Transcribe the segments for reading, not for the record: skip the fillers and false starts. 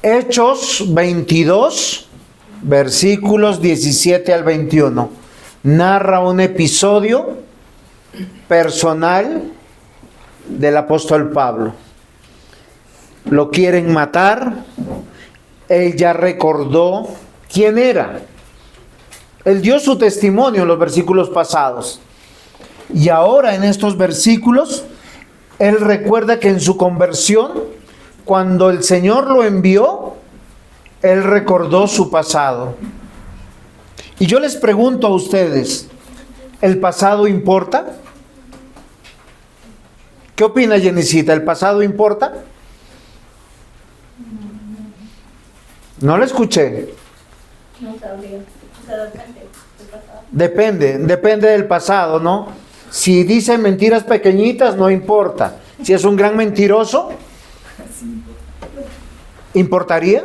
Hechos 22, versículos 17 al 21. Narra un episodio personal del apóstol Pablo. Lo quieren matar. Él ya recordó quién era. Él dio su testimonio en los versículos pasados. Y ahora en estos versículos, él recuerda que en su conversión, cuando el Señor lo envió, él recordó su pasado. Y yo les pregunto a ustedes, ¿el pasado importa? ¿Qué opina Jenicita? ¿El pasado importa? No lo escuché. No sabría. Depende del pasado, ¿no? Si dice mentiras pequeñitas, no importa. Si es un gran mentiroso, ¿importaría?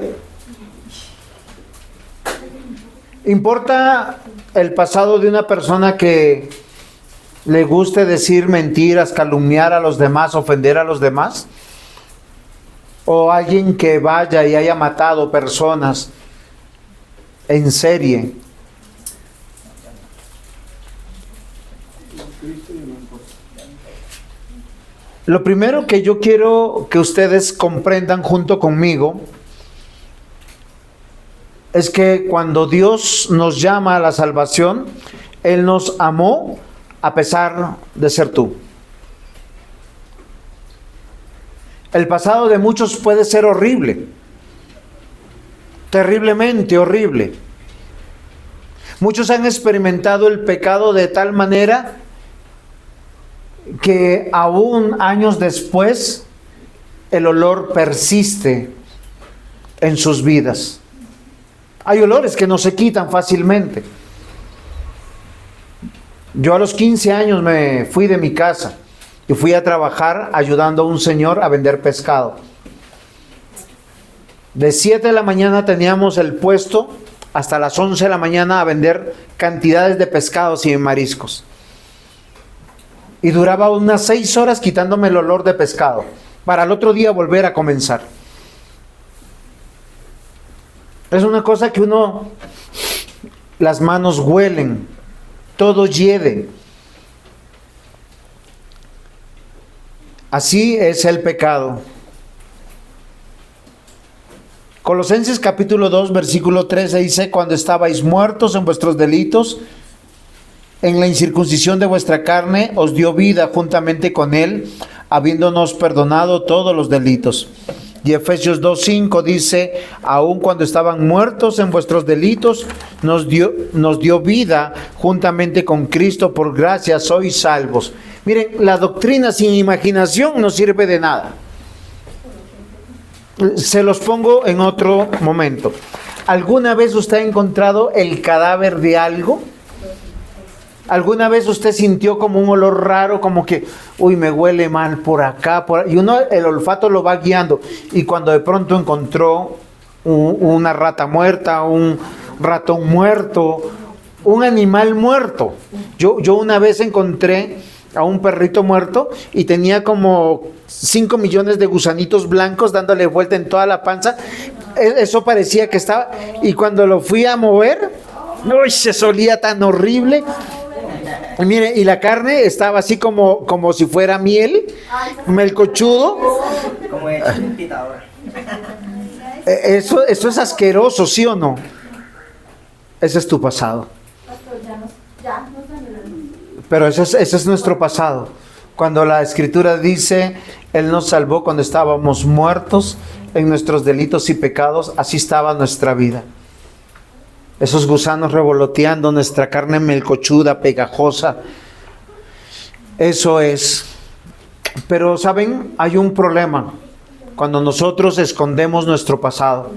¿Importa el pasado de una persona que le guste decir mentiras, calumniar a los demás, ofender a los demás? ¿O alguien que vaya y haya matado personas en serie? Lo primero que yo quiero que ustedes comprendan junto conmigo es que cuando Dios nos llama a la salvación, Él nos amó a pesar de ser tú. El pasado de muchos puede ser horrible, terriblemente horrible. Muchos han experimentado el pecado de tal manera que aún años después el olor persiste en sus vidas. Hay olores que no se quitan fácilmente. Yo a los 15 años me fui de mi casa y fui a trabajar ayudando a un señor a vender pescado. De 7 de la mañana teníamos el puesto hasta las 11 de la mañana a vender cantidades de pescados y mariscos. Y duraba unas 6 horas quitándome el olor de pescado, para el otro día volver a comenzar. Es una cosa que las manos huelen, todo hiede. Así es el pecado. Colosenses capítulo 2, versículo 13 dice: cuando estabais muertos en vuestros delitos, en la incircuncisión de vuestra carne, os dio vida juntamente con Él, habiéndonos perdonado todos los delitos. Y Efesios 2:5 dice: aun cuando estaban muertos en vuestros delitos, nos dio vida juntamente con Cristo, por gracia sois salvos. Miren, la doctrina sin imaginación no sirve de nada. Se los pongo en otro momento. ¿Alguna vez usted ha encontrado el cadáver de algo? ¿Alguna vez usted sintió como un olor raro, como que, uy, me huele mal por acá, y uno el olfato lo va guiando? Y cuando de pronto encontró una rata muerta, un ratón muerto, un animal muerto. Yo una vez encontré a un perrito muerto y tenía como 5 millones de gusanitos blancos dándole vuelta en toda la panza. Eso parecía que estaba, y cuando lo fui a mover, uy, se solía tan horrible. Y mire, y la carne estaba así como si fuera miel, melcochudo. Como de chiquitita ahora. Eso es asqueroso, ¿sí o no? Ese es tu pasado. Pero ese es nuestro pasado. Cuando la Escritura dice: Él nos salvó cuando estábamos muertos en nuestros delitos y pecados, así estaba nuestra vida. Esos gusanos revoloteando, nuestra carne melcochuda, pegajosa. Eso es. Pero, ¿saben? Hay un problema cuando nosotros escondemos nuestro pasado.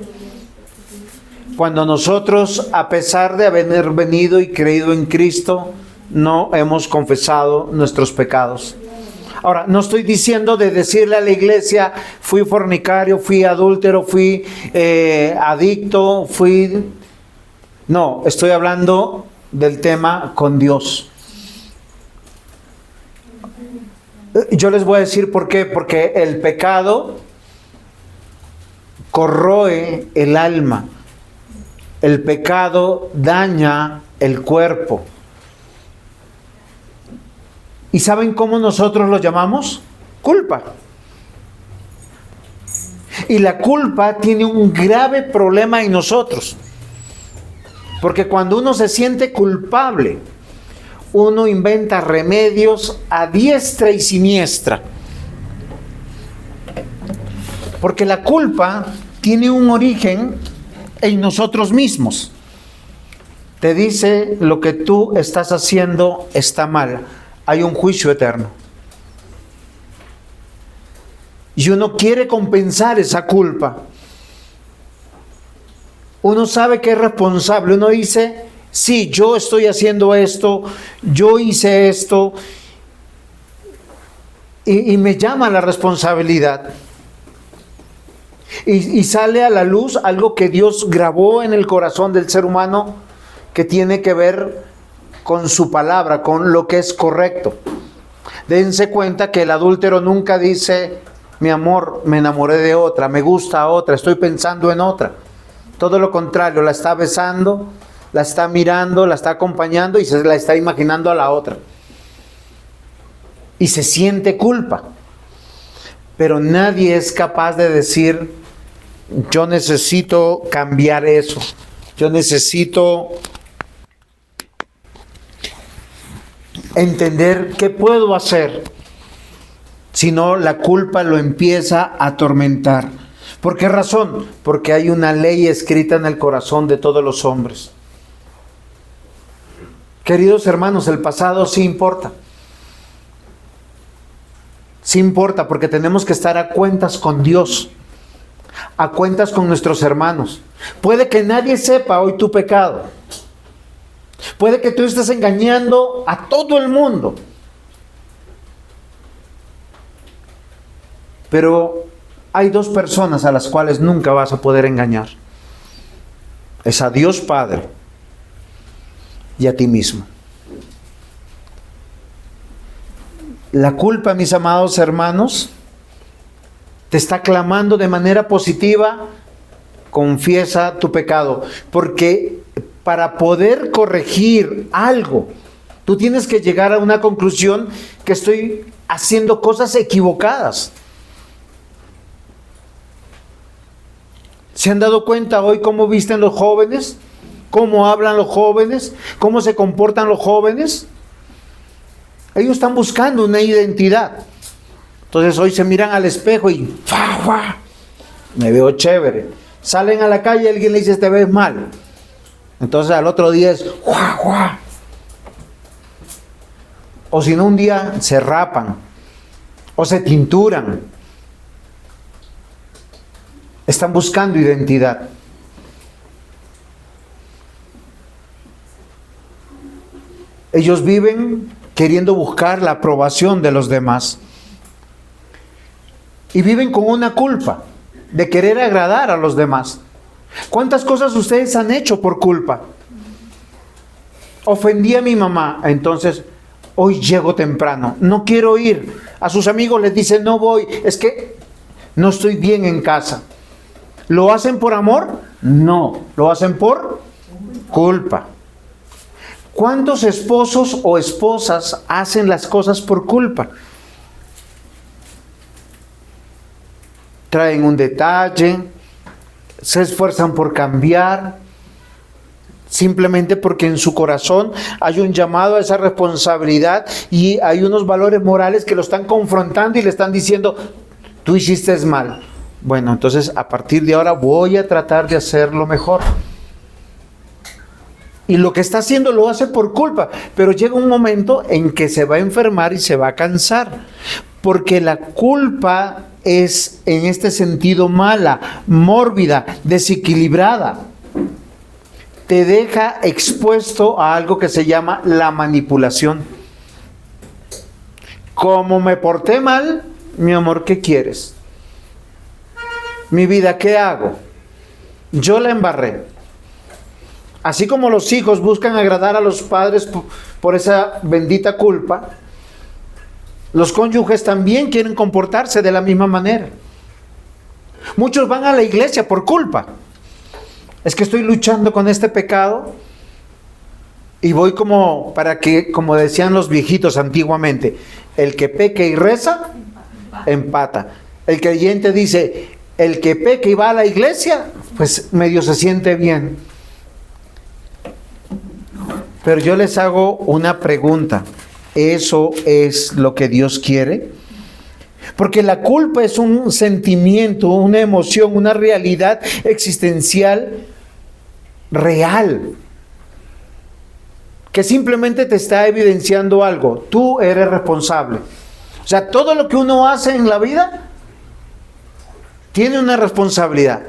Cuando nosotros, a pesar de haber venido y creído en Cristo, no hemos confesado nuestros pecados. Ahora, no estoy diciendo de decirle a la iglesia: fui fornicario, fui adúltero, fui adicto, fui... No, estoy hablando del tema con Dios. Yo les voy a decir por qué. Porque el pecado corroe el alma. El pecado daña el cuerpo. ¿Y saben cómo nosotros lo llamamos? Culpa. Y la culpa tiene un grave problema en nosotros. Porque cuando uno se siente culpable, uno inventa remedios a diestra y siniestra. Porque la culpa tiene un origen en nosotros mismos. Te dice: lo que tú estás haciendo está mal. Hay un juicio eterno. Y uno quiere compensar esa culpa. Uno sabe que es responsable. Uno dice: sí, yo estoy haciendo esto, yo hice esto. Y me llama la responsabilidad. Y sale a la luz algo que Dios grabó en el corazón del ser humano, que tiene que ver con su palabra, con lo que es correcto. Dense cuenta que el adúltero nunca dice: mi amor, me enamoré de otra, me gusta otra, estoy pensando en otra. Todo lo contrario, la está besando, la está mirando, la está acompañando y se la está imaginando a la otra. Y se siente culpa. Pero nadie es capaz de decir: yo necesito cambiar eso. Yo necesito entender qué puedo hacer. Si no, la culpa lo empieza a atormentar. ¿Por qué razón? Porque hay una ley escrita en el corazón de todos los hombres. Queridos hermanos, el pasado sí importa. Sí importa, porque tenemos que estar a cuentas con Dios, a cuentas con nuestros hermanos. Puede que nadie sepa hoy tu pecado. Puede que tú estés engañando a todo el mundo. Pero hay dos personas a las cuales nunca vas a poder engañar. Es a Dios Padre y a ti mismo. La culpa, mis amados hermanos, te está clamando de manera positiva: confiesa tu pecado. Porque para poder corregir algo, tú tienes que llegar a una conclusión: que estoy haciendo cosas equivocadas. ¿Se han dado cuenta hoy cómo visten los jóvenes? ¿Cómo hablan los jóvenes? ¿Cómo se comportan los jóvenes? Ellos están buscando una identidad. Entonces hoy se miran al espejo y ¡fua, fua! Me veo chévere. Salen a la calle y alguien le dice: te ves mal. Entonces al otro día es ¡fua, fua! O si no, un día se rapan o se tinturan. Están buscando identidad. Ellos viven queriendo buscar la aprobación de los demás. Y viven con una culpa de querer agradar a los demás. ¿Cuántas cosas ustedes han hecho por culpa? Ofendí a mi mamá, entonces hoy llego temprano, no quiero ir. A sus amigos les dicen: no voy, es que no estoy bien en casa. ¿Lo hacen por amor? No, lo hacen por culpa. ¿Cuántos esposos o esposas hacen las cosas por culpa? Traen un detalle, se esfuerzan por cambiar, simplemente porque en su corazón hay un llamado a esa responsabilidad y hay unos valores morales que lo están confrontando y le están diciendo: tú hiciste mal. Bueno, entonces a partir de ahora voy a tratar de hacerlo mejor. Y lo que está haciendo lo hace por culpa, pero llega un momento en que se va a enfermar y se va a cansar, porque la culpa es en este sentido mala, mórbida, desequilibrada. Te deja expuesto a algo que se llama la manipulación. Como me porté mal, mi amor, ¿qué quieres? Mi vida, ¿qué hago? Yo la embarré. Así como los hijos buscan agradar a los padres por esa bendita culpa, los cónyuges también quieren comportarse de la misma manera. Muchos van a la iglesia por culpa. Es que estoy luchando con este pecado y voy como decían los viejitos antiguamente, el que peca y reza, empata. El creyente dice, el que peca y va a la iglesia, pues medio se siente bien. Pero yo les hago una pregunta. ¿Eso es lo que Dios quiere? Porque la culpa es un sentimiento, una emoción, una realidad existencial real, que simplemente te está evidenciando algo. Tú eres responsable. O sea, todo lo que uno hace en la vida tiene una responsabilidad.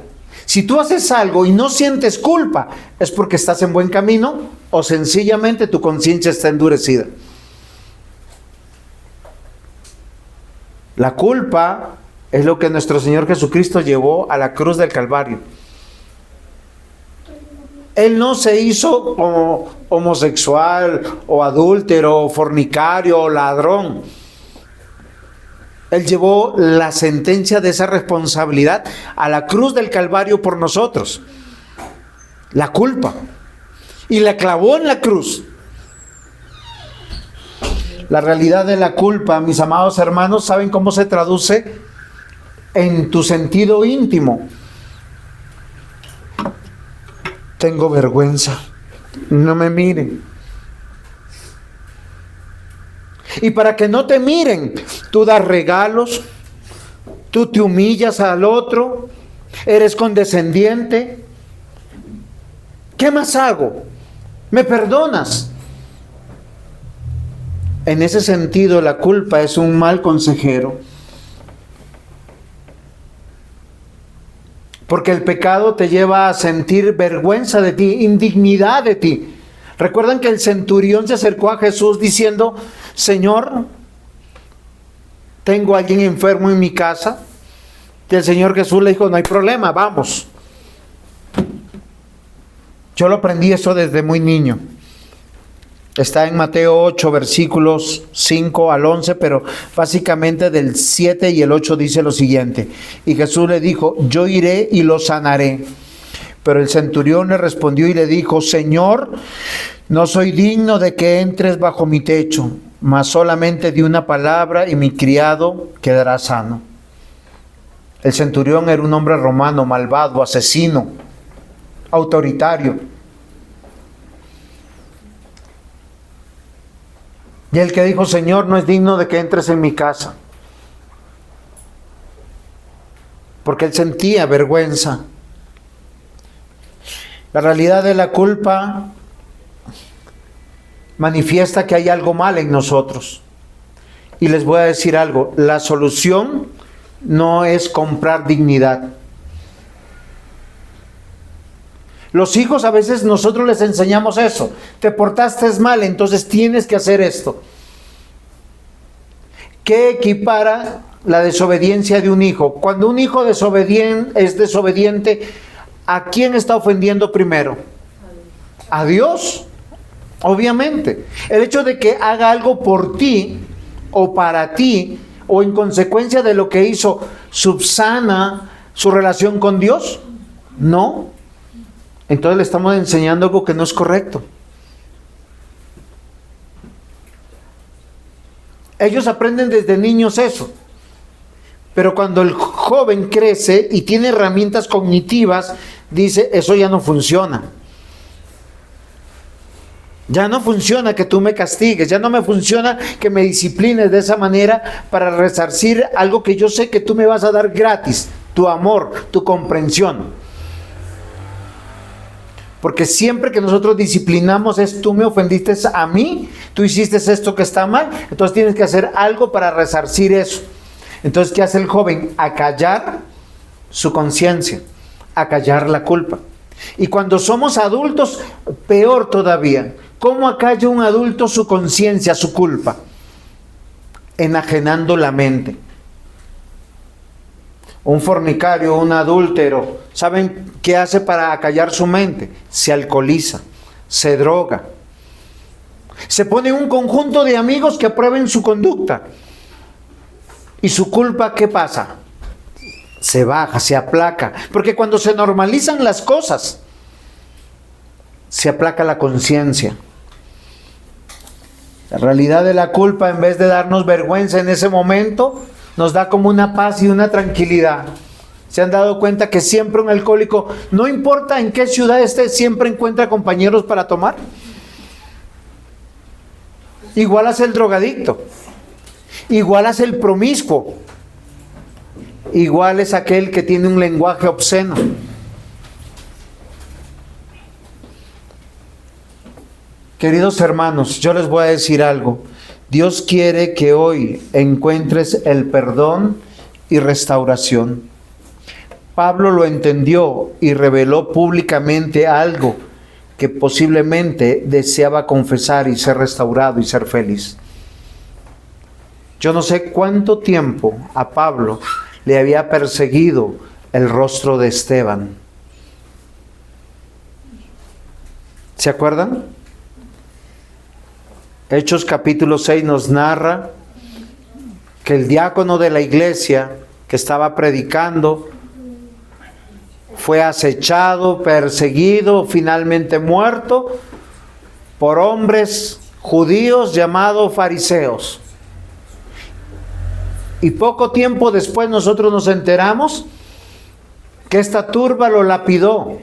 Si tú haces algo y no sientes culpa, es porque estás en buen camino o sencillamente tu conciencia está endurecida. La culpa es lo que nuestro Señor Jesucristo llevó a la cruz del Calvario. Él no se hizo como homosexual o adúltero o fornicario o ladrón. Él llevó la sentencia de esa responsabilidad a la cruz del Calvario por nosotros. La culpa. Y la clavó en la cruz. La realidad de la culpa, mis amados hermanos, ¿saben cómo se traduce en tu sentido íntimo? Tengo vergüenza. No me miren. Y para que no te miren, tú das regalos, tú te humillas al otro, eres condescendiente. ¿Qué más hago? ¿Me perdonas? En ese sentido, la culpa es un mal consejero. Porque el pecado te lleva a sentir vergüenza de ti, indignidad de ti. Recuerdan que el centurión se acercó a Jesús diciendo, Señor, tengo a alguien enfermo en mi casa. Y el Señor Jesús le dijo, no hay problema, vamos. Yo lo aprendí eso desde muy niño. Está en Mateo 8, versículos 5 al 11, pero básicamente del 7 y el 8 dice lo siguiente. Y Jesús le dijo, yo iré y lo sanaré. Pero el centurión le respondió y le dijo, Señor, no soy digno de que entres bajo mi techo, mas solamente di una palabra y mi criado quedará sano. El centurión era un hombre romano, malvado, asesino, autoritario. Y el que dijo, Señor, no es digno de que entres en mi casa. Porque él sentía vergüenza. La realidad de la culpa manifiesta que hay algo mal en nosotros. Y les voy a decir algo, la solución no es comprar dignidad. Los hijos a veces nosotros les enseñamos eso. Te portaste mal, entonces tienes que hacer esto. ¿Qué equipara la desobediencia de un hijo? Cuando un hijo es desobediente, ¿a quién está ofendiendo primero? A Dios, obviamente. El hecho de que haga algo por ti o para ti o en consecuencia de lo que hizo, ¿subsana su relación con Dios? No. Entonces le estamos enseñando algo que no es correcto. Ellos aprenden desde niños eso. Pero cuando el joven crece y tiene herramientas cognitivas, dice, eso ya no funciona. Ya no funciona que tú me castigues, ya no me funciona que me disciplines de esa manera para resarcir algo que yo sé que tú me vas a dar gratis, tu amor, tu comprensión. Porque siempre que nosotros disciplinamos es, tú me ofendiste a mí, tú hiciste esto que está mal, entonces tienes que hacer algo para resarcir eso. Entonces, ¿qué hace el joven? Acallar su conciencia, acallar la culpa. Y cuando somos adultos, peor todavía. ¿Cómo acalla un adulto su conciencia, su culpa? Enajenando la mente. Un fornicario, un adúltero, ¿saben qué hace para acallar su mente? Se alcoholiza, se droga. Se pone un conjunto de amigos que aprueben su conducta. ¿Y su culpa qué pasa? se baja, se aplaca. Porque cuando se normalizan las cosas, se aplaca la conciencia. La realidad de la culpa, en vez de darnos vergüenza en ese momento, nos da como una paz y una tranquilidad. ¿Se han dado cuenta que siempre un alcohólico, no importa en qué ciudad esté, siempre encuentra compañeros para tomar? Igual hace el drogadicto, igual hace el promiscuo, igual es aquel que tiene un lenguaje obsceno. Queridos hermanos, yo les voy a decir algo. Dios quiere que hoy encuentres el perdón y restauración. Pablo lo entendió y reveló públicamente algo que posiblemente deseaba confesar y ser restaurado y ser feliz. Yo no sé cuánto tiempo a Pablo le había perseguido el rostro de Esteban. ¿Se acuerdan? Hechos capítulo 6 nos narra que el diácono de la iglesia que estaba predicando fue acechado, perseguido, finalmente muerto por hombres judíos llamados fariseos. Y poco tiempo después nosotros nos enteramos que esta turba lo lapidó,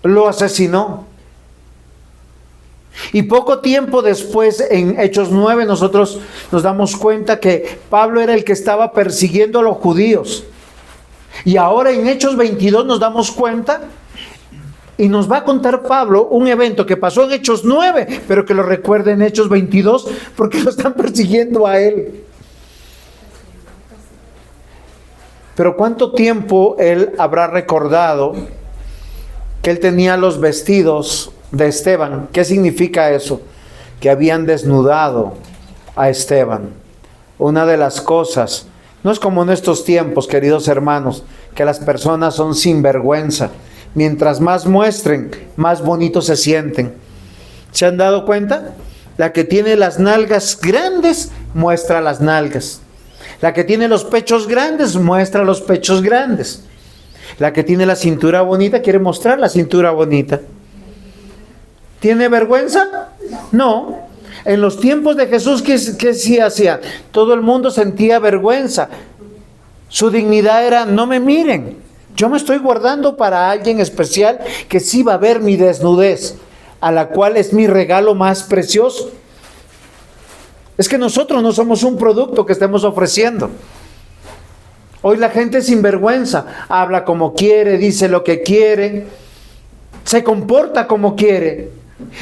lo asesinó. Y poco tiempo después, en Hechos 9, nosotros nos damos cuenta que Pablo era el que estaba persiguiendo a los judíos. Y ahora en Hechos 22 nos damos cuenta y nos va a contar Pablo un evento que pasó en Hechos 9, pero que lo recuerda en Hechos 22 porque lo están persiguiendo a él. Pero ¿cuánto tiempo él habrá recordado que él tenía los vestidos de Esteban? ¿Qué significa eso? Que habían desnudado a Esteban. Una de las cosas, no es como en estos tiempos, queridos hermanos, que las personas son sinvergüenza. Mientras más muestren, más bonitos se sienten. ¿Se han dado cuenta? La que tiene las nalgas grandes, muestra las nalgas. La que tiene los pechos grandes, muestra los pechos grandes. La que tiene la cintura bonita, quiere mostrar la cintura bonita. ¿Tiene vergüenza? No. En los tiempos de Jesús, ¿qué sí hacía? Todo el mundo sentía vergüenza. Su dignidad era, no me miren. Yo me estoy guardando para alguien especial que sí va a ver mi desnudez, a la cual es mi regalo más precioso. Es que nosotros no somos un producto que estemos ofreciendo. Hoy la gente es sinvergüenza, habla como quiere, dice lo que quiere, se comporta como quiere.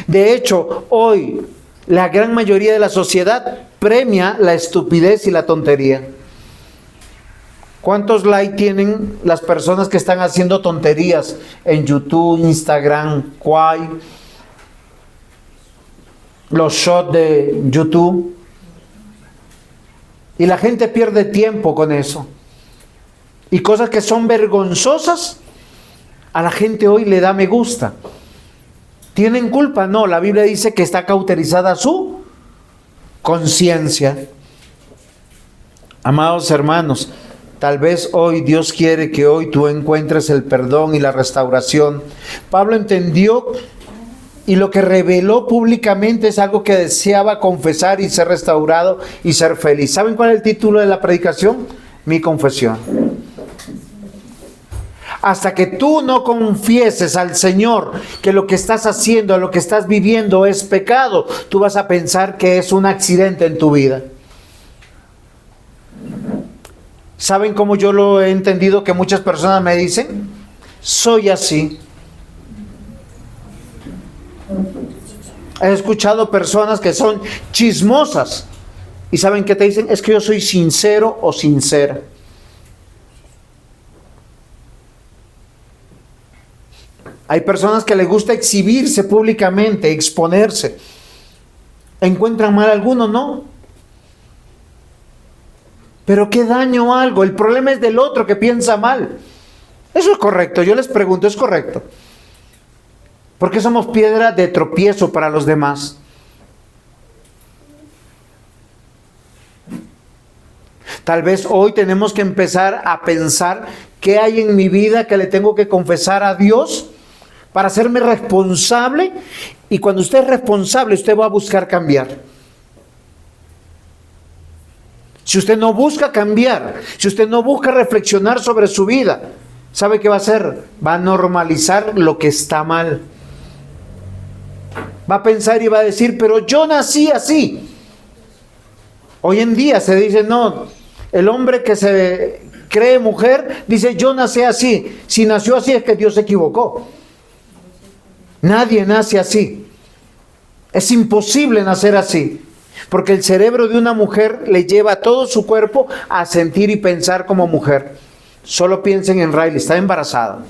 De hecho, hoy la gran mayoría de la sociedad premia la estupidez y la tontería. ¿Cuántos likes tienen las personas que están haciendo tonterías en YouTube, Instagram, Quai, los shots de YouTube? Y la gente pierde tiempo con eso. Y cosas que son vergonzosas, a la gente hoy le da me gusta. ¿Tienen culpa? No, la Biblia dice que está cauterizada su conciencia. Amados hermanos, tal vez hoy Dios quiere que hoy tú encuentres el perdón y la restauración. Pablo entendió y lo que reveló públicamente es algo que deseaba confesar y ser restaurado y ser feliz. ¿Saben cuál es el título de la predicación? Mi confesión. Hasta que tú no confieses al Señor que lo que estás haciendo, lo que estás viviendo es pecado, tú vas a pensar que es un accidente en tu vida. ¿Saben cómo yo lo he entendido? Que muchas personas me dicen, soy así. He escuchado personas que son chismosas y ¿saben qué te dicen? Es que yo soy sincero o sincera. Hay personas que les gusta exhibirse públicamente, exponerse. ¿Encuentran mal alguno? No. Pero qué daño algo. El problema es del otro que piensa mal. Eso es correcto. Yo les pregunto, ¿es correcto? Porque somos piedra de tropiezo para los demás. Tal vez hoy tenemos que empezar a pensar qué hay en mi vida que le tengo que confesar a Dios para hacerme responsable. Y cuando usted es responsable, usted va a buscar cambiar. Si usted no busca cambiar, si usted no busca reflexionar sobre su vida, ¿sabe qué va a hacer? Va a normalizar lo que está mal. Va a pensar y va a decir, pero yo nací así. Hoy en día se dice, no, el hombre que se cree mujer dice, yo nací así. Si nació así es que Dios se equivocó. Nadie nace así. Es imposible nacer así. Porque el cerebro de una mujer le lleva a todo su cuerpo a sentir y pensar como mujer. Solo piensen en Riley, está embarazada.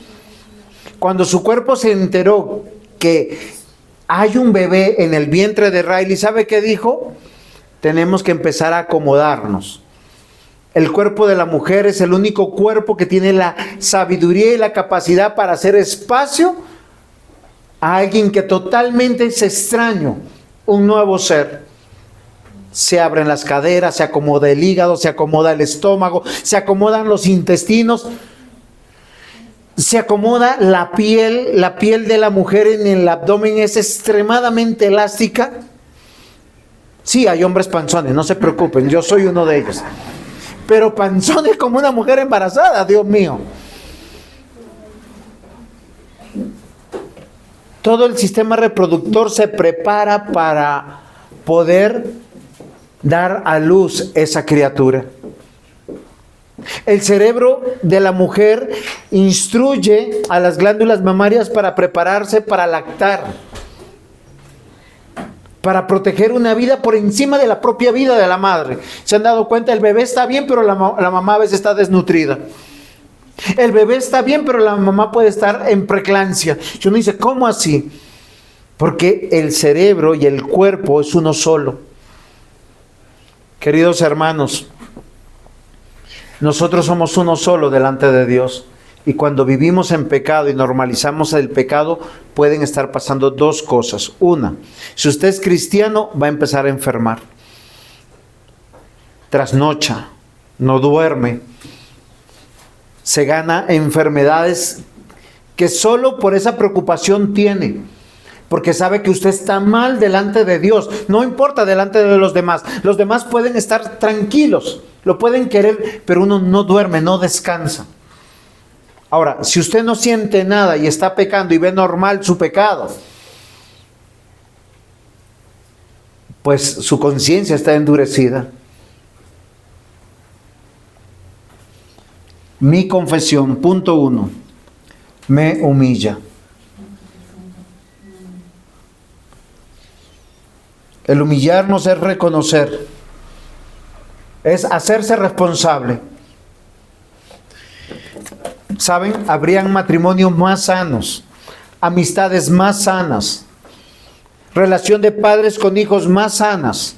Cuando su cuerpo se enteró que hay un bebé en el vientre de Riley, ¿sabe qué dijo? Tenemos que empezar a acomodarnos. El cuerpo de la mujer es el único cuerpo que tiene la sabiduría y la capacidad para hacer espacio a alguien que totalmente es extraño, un nuevo ser. Se abren las caderas, se acomoda el hígado, se acomoda el estómago, se acomodan los intestinos, se acomoda la piel de la mujer en el abdomen es extremadamente elástica. Sí, hay hombres panzones, no se preocupen, yo soy uno de ellos. Pero panzones como una mujer embarazada, Dios mío. Todo el sistema reproductor se prepara para poder dar a luz esa criatura. El cerebro de la mujer instruye a las glándulas mamarias para prepararse para lactar, para proteger una vida por encima de la propia vida de la madre. ¿Se han dado cuenta? El bebé está bien, pero la mamá a veces está desnutrida. El bebé está bien, pero la mamá puede estar en preclancia. Y uno dice, ¿cómo así? Porque el cerebro y el cuerpo es uno solo. Queridos hermanos, nosotros somos uno solo delante de Dios. Y cuando vivimos en pecado y normalizamos el pecado, pueden estar pasando dos cosas. Una, si usted es cristiano, va a empezar a enfermar. Trasnocha, no duerme. Se gana enfermedades que solo por esa preocupación tiene. Porque sabe que usted está mal delante de Dios. No importa delante de los demás. Los demás pueden estar tranquilos, lo pueden querer, pero uno no duerme, no descansa. Ahora, si usted no siente nada y está pecando y ve normal su pecado, pues su conciencia está endurecida. Mi confesión, punto 1, me humilla. El humillarnos es reconocer, es hacerse responsable. ¿Saben? Habrían matrimonios más sanos, amistades más sanas, relación de padres con hijos más sanas,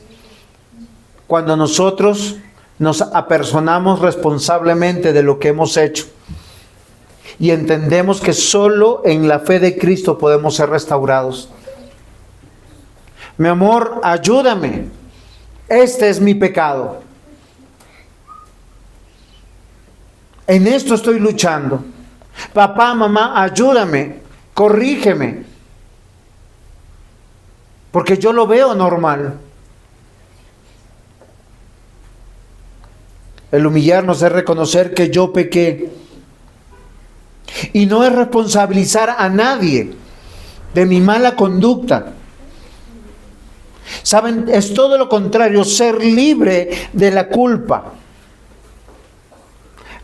cuando nosotros nos apersonamos responsablemente de lo que hemos hecho y entendemos que solo en la fe de Cristo podemos ser restaurados. Mi amor, ayúdame. Este es mi pecado. En esto estoy luchando. Papá, mamá, ayúdame. Corrígeme. Porque yo lo veo normal. El humillarnos es reconocer que yo pequé. Y no es responsabilizar a nadie de mi mala conducta. ¿Saben? Es todo lo contrario, ser libre de la culpa.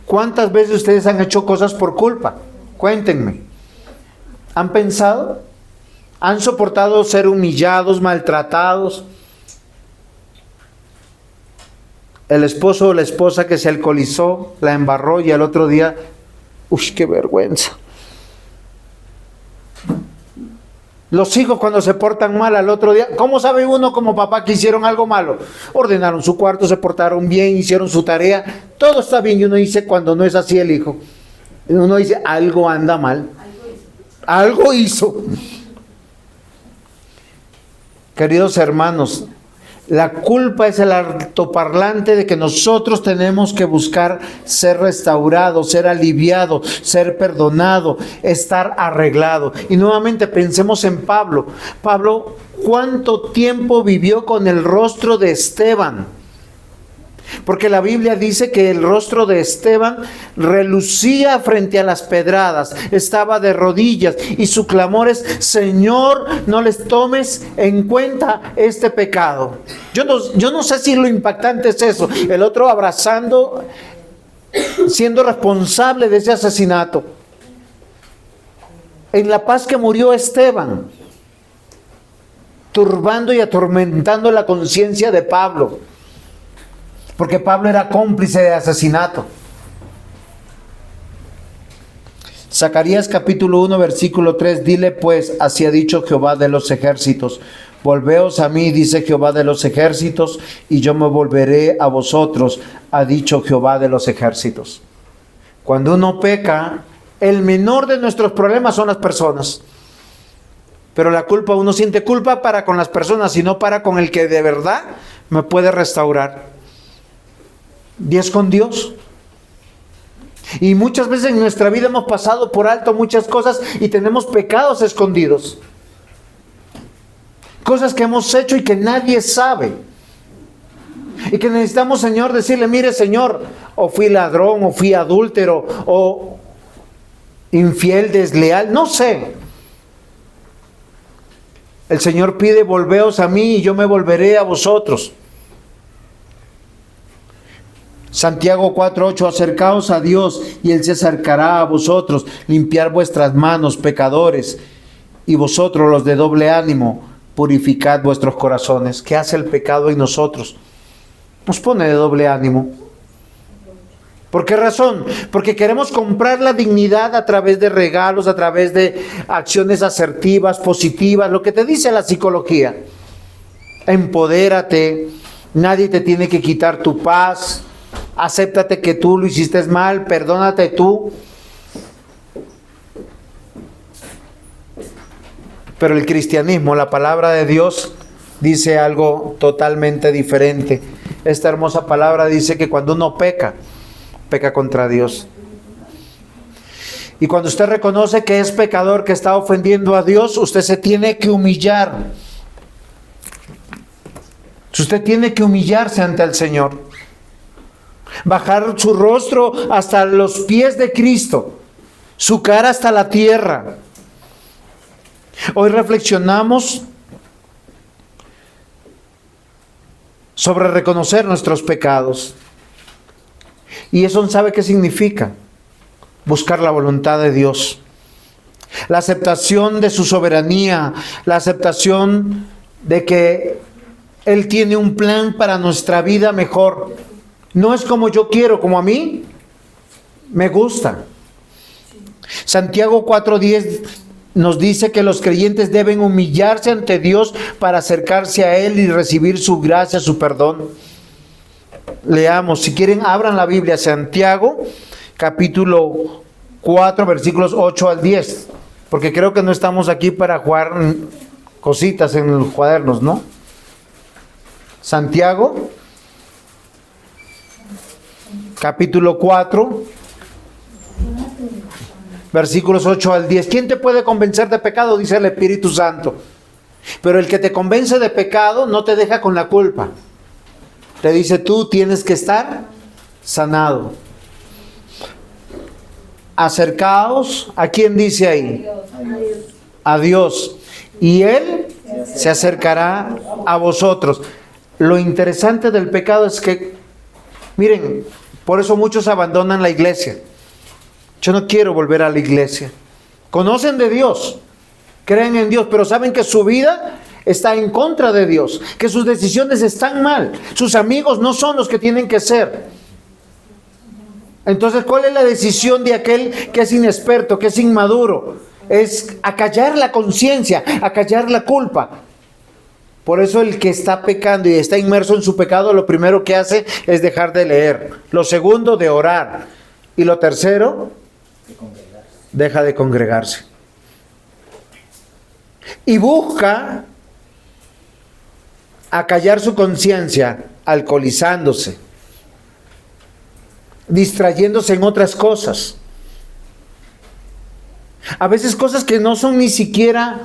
¿Cuántas veces ustedes han hecho cosas por culpa? Cuéntenme. ¿Han pensado? ¿Han soportado ser humillados, maltratados? El esposo o la esposa que se alcoholizó, la embarró y al otro día, ¡uy, qué vergüenza! Los hijos cuando se portan mal al otro día, ¿cómo sabe uno como papá que hicieron algo malo? Ordenaron su cuarto, se portaron bien, hicieron su tarea, todo está bien. Y uno dice, cuando no es así el hijo, uno dice, algo anda mal. Algo hizo. Queridos hermanos, La culpa es el altoparlante de que nosotros tenemos que buscar ser restaurados, ser aliviados, ser perdonados, estar arreglados. Y nuevamente pensemos en Pablo. Pablo, ¿cuánto tiempo vivió con el rostro de Esteban? Porque la Biblia dice que el rostro de Esteban relucía frente a las pedradas, estaba de rodillas y su clamor es: Señor, no les tomes en cuenta este pecado. Yo no sé si lo impactante es eso, el otro abrazando, siendo responsable de ese asesinato. En la paz que murió Esteban, turbando y atormentando la conciencia de Pablo. Porque Pablo era cómplice de asesinato. Zacarías capítulo 1 versículo 3. Dile pues, así ha dicho Jehová de los ejércitos: volveos a mí, dice Jehová de los ejércitos, y yo me volveré a vosotros, ha dicho Jehová de los ejércitos. Cuando uno peca, el menor de nuestros problemas son las personas. Pero la culpa, uno siente culpa para con las personas y no para con el que de verdad me puede restaurar. Y es con Dios. Y muchas veces en nuestra vida hemos pasado por alto muchas cosas y tenemos pecados escondidos. Cosas que hemos hecho y que nadie sabe. Y que necesitamos, Señor, decirle: mire, Señor, o fui ladrón, o fui adúltero, o infiel, desleal, no sé. El Señor pide: volveos a mí y yo me volveré a vosotros. Santiago 4:8, acercaos a Dios y Él se acercará a vosotros. Limpiar vuestras manos, pecadores, y vosotros los de doble ánimo, purificad vuestros corazones. ¿Qué hace el pecado en nosotros? Nos pone de doble ánimo. ¿Por qué razón? Porque queremos comprar la dignidad a través de regalos, a través de acciones asertivas, positivas, lo que te dice la psicología. Empodérate, nadie te tiene que quitar tu paz. Acéptate que tú lo hiciste mal, perdónate tú. Pero el cristianismo, la palabra de Dios, dice algo totalmente diferente. Esta hermosa palabra dice que cuando uno peca, peca contra Dios. Y cuando usted reconoce que es pecador, que está ofendiendo a Dios, usted se tiene que humillar. Usted tiene que humillarse ante el Señor. Bajar su rostro hasta los pies de Cristo, su cara hasta la tierra. Hoy reflexionamos sobre reconocer nuestros pecados. Y eso, ¿sabe qué significa? Buscar la voluntad de Dios. La aceptación de su soberanía, la aceptación de que Él tiene un plan para nuestra vida mejor. No es como yo quiero, como a mí me gusta. Santiago 4:10 nos dice que los creyentes deben humillarse ante Dios para acercarse a Él y recibir su gracia, su perdón. Leamos, si quieren, abran la Biblia, Santiago capítulo 4, versículos 8 al 10. Porque creo que no estamos aquí para jugar cositas en los cuadernos, ¿no? Santiago capítulo 4, versículos 8 al 10. ¿Quién te puede convencer de pecado? Dice el Espíritu Santo. Pero el que te convence de pecado no te deja con la culpa. Te dice: tú tienes que estar sanado. Acercaos, ¿a quién dice ahí? A Dios. Y Él se acercará a vosotros. Lo interesante del pecado es que, miren, por eso muchos abandonan la iglesia. Yo no quiero volver a la iglesia. Conocen de Dios, creen en Dios, pero saben que su vida está en contra de Dios, que sus decisiones están mal, sus amigos no son los que tienen que ser. Entonces, ¿cuál es la decisión de aquel que es inexperto, que es inmaduro? Es acallar la conciencia, acallar la culpa. Por eso el que está pecando y está inmerso en su pecado, lo primero que hace es dejar de leer. Lo segundo, de orar. Y lo tercero, deja de congregarse. Y busca acallar su conciencia, alcoholizándose, distrayéndose en otras cosas. A veces cosas que no son ni siquiera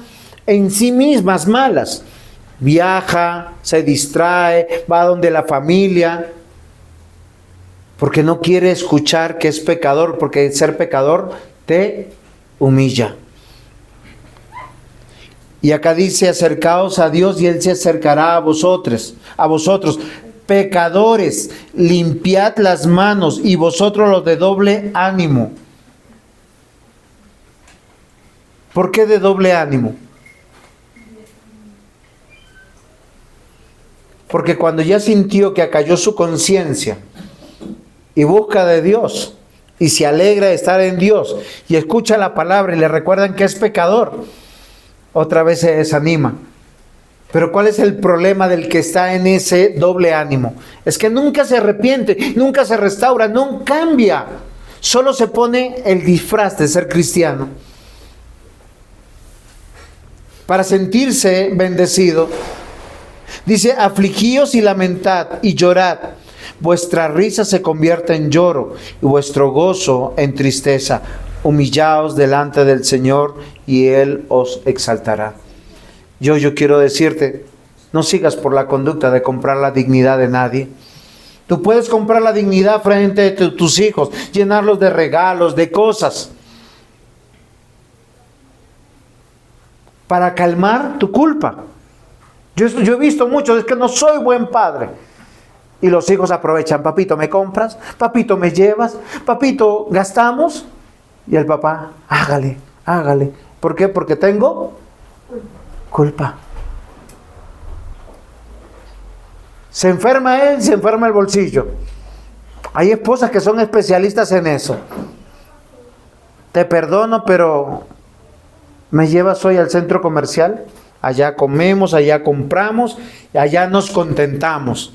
en sí mismas malas. Viaja, se distrae, va donde la familia, porque no quiere escuchar que es pecador, porque ser pecador te humilla. Y acá dice, acercaos a Dios y Él se acercará a vosotros. Pecadores, limpiad las manos, y vosotros los de doble ánimo. ¿Por qué de doble ánimo? Porque cuando ya sintió que acalló su conciencia y busca de Dios y se alegra de estar en Dios y escucha la palabra y le recuerdan que es pecador, otra vez se desanima. Pero ¿cuál es el problema del que está en ese doble ánimo? Es que nunca se arrepiente, nunca se restaura, no cambia. Solo se pone el disfraz de ser cristiano para sentirse bendecido. Dice, afligíos y lamentad y llorad. Vuestra risa se convierta en lloro y vuestro gozo en tristeza. Humillaos delante del Señor y Él os exaltará. Yo quiero decirte, no sigas por la conducta de comprar la dignidad de nadie. Tú puedes comprar la dignidad frente a tus hijos, llenarlos de regalos, de cosas, para calmar tu culpa. Yo he visto mucho, es que no soy buen padre. Y los hijos aprovechan, papito, ¿me compras? Papito, ¿me llevas? Papito, ¿gastamos? Y el papá, hágale. ¿Por qué? Porque tengo culpa. Se enferma él, se enferma el bolsillo. Hay esposas que son especialistas en eso. Te perdono, pero ¿me llevas hoy al centro comercial? Allá comemos, allá compramos, y allá nos contentamos.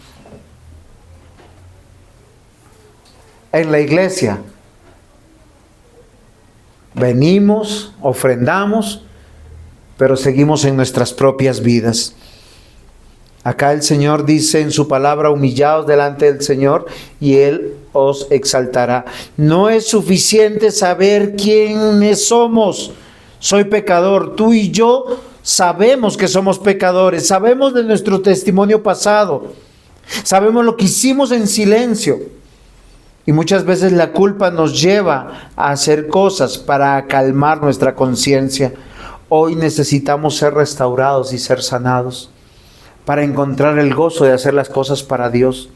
En la iglesia venimos, ofrendamos, pero seguimos en nuestras propias vidas. Acá el Señor dice en su palabra, humillaos delante del Señor y Él os exaltará. No es suficiente saber quiénes somos. Soy pecador, tú y yo sabemos que somos pecadores, sabemos de nuestro testimonio pasado, sabemos lo que hicimos en silencio. Y muchas veces la culpa nos lleva a hacer cosas para calmar nuestra conciencia. Hoy necesitamos ser restaurados y ser sanados para encontrar el gozo de hacer las cosas para Dios.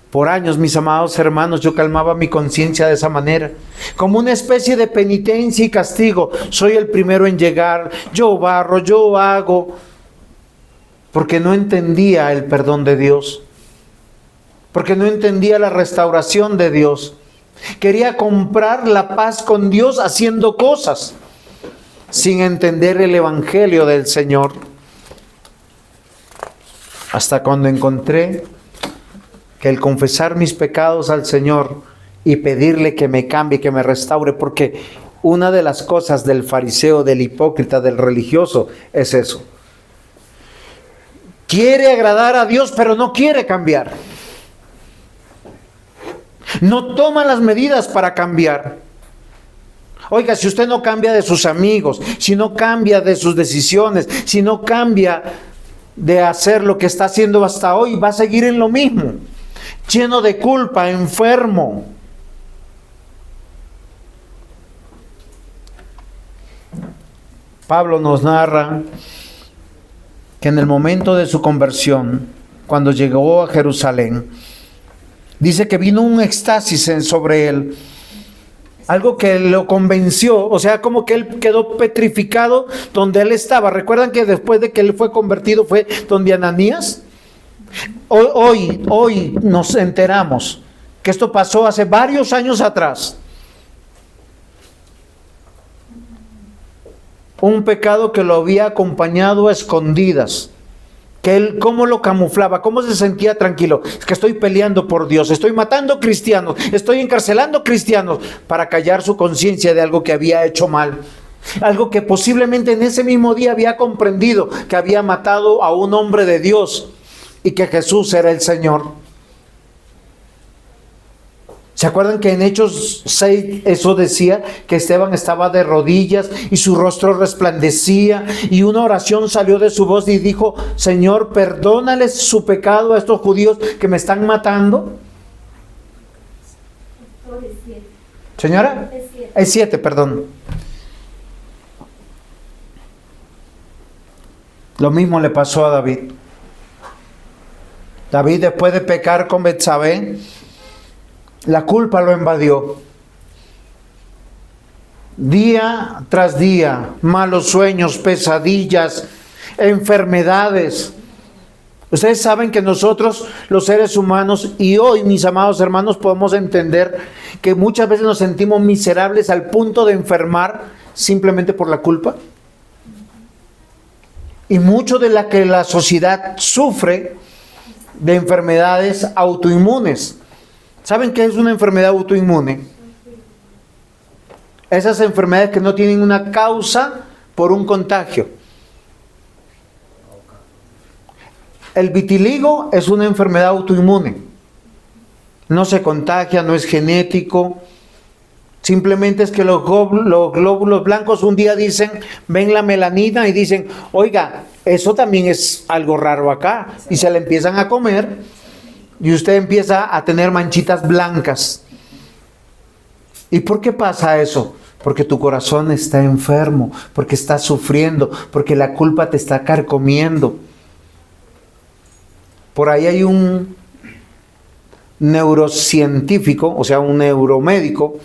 Por años, mis amados hermanos, yo calmaba mi conciencia de esa manera, como una especie de penitencia y castigo. Soy el primero en llegar, yo barro, yo hago, porque no entendía el perdón de Dios, porque no entendía la restauración de Dios. Quería comprar la paz con Dios haciendo cosas, sin entender el evangelio del Señor. Hasta cuando encontré que el confesar mis pecados al Señor y pedirle que me cambie, que me restaure, porque una de las cosas del fariseo, del hipócrita, del religioso, es eso. Quiere agradar a Dios, pero no quiere cambiar. No toma las medidas para cambiar. Oiga, si usted no cambia de sus amigos, si no cambia de sus decisiones, si no cambia de hacer lo que está haciendo hasta hoy, va a seguir en lo mismo, lleno de culpa, enfermo. Pablo nos narra que en el momento de su conversión, cuando llegó a Jerusalén, dice que vino un éxtasis sobre él, algo que lo convenció, o sea, como que él quedó petrificado donde él estaba. ¿Recuerdan que después de que él fue convertido fue donde Ananías? Hoy nos enteramos que esto pasó hace varios años atrás. Un pecado que lo había acompañado a escondidas. Que él, ¿cómo lo camuflaba? ¿Cómo se sentía tranquilo? Es que estoy peleando por Dios, estoy matando cristianos, estoy encarcelando cristianos, para callar su conciencia de algo que había hecho mal. Algo que posiblemente en ese mismo día había comprendido, que había matado a un hombre de Dios. y que Jesús era el Señor. ¿Se acuerdan que en Hechos 6 eso decía? Que Esteban estaba de rodillas y su rostro resplandecía, y una oración salió de su voz y dijo: Señor, perdónales su pecado a estos judíos que me están matando. Señora, es 7, perdón. Lo mismo le pasó a David. David, después de pecar con Betsabé, la culpa lo invadió. Día tras día, malos sueños, pesadillas, enfermedades. Ustedes saben que nosotros, los seres humanos, y hoy, mis amados hermanos, podemos entender que muchas veces nos sentimos miserables al punto de enfermar simplemente por la culpa. Y mucho de la que la sociedad sufre de enfermedades autoinmunes. ¿Saben qué es una enfermedad autoinmune? Esas enfermedades que no tienen una causa por un contagio. El vitiligo es una enfermedad autoinmune. No se contagia, no es genético. Simplemente es que los glóbulos blancos un día dicen, ven la melanina y dicen, oiga, eso también es algo raro acá. Y se le empiezan a comer y usted empieza a tener manchitas blancas. ¿Y por qué pasa eso? Porque tu corazón está enfermo, porque estás sufriendo, porque la culpa te está carcomiendo. Por ahí hay un neurocientífico, o sea, un neuromédico,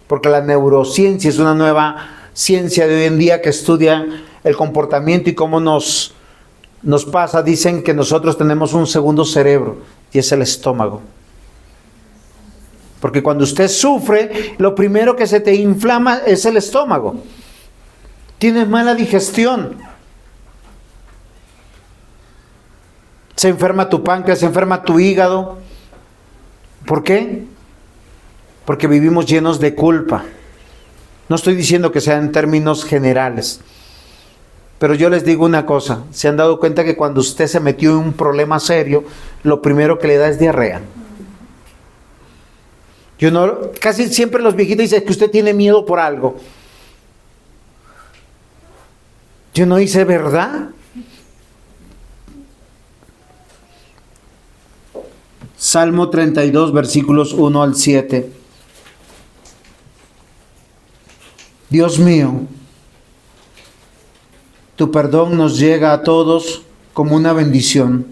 porque la neurociencia es una nueva ciencia de hoy en día que estudia el comportamiento y cómo nos pasa. Dicen que nosotros tenemos un segundo cerebro y es el estómago. Porque cuando usted sufre, lo primero que se te inflama es el estómago. Tienes mala digestión. Se enferma tu páncreas, se enferma tu hígado. ¿Por qué? Porque vivimos llenos de culpa. No estoy diciendo que sea en términos generales, pero yo les digo una cosa. ¿Se han dado cuenta que cuando usted se metió en un problema serio, lo primero que le da es diarrea? Casi siempre los viejitos dicen que usted tiene miedo por algo. Yo no hice, ¿verdad? Salmo 32, versículos 1 al 7. Dios mío, tu perdón nos llega a todos como una bendición.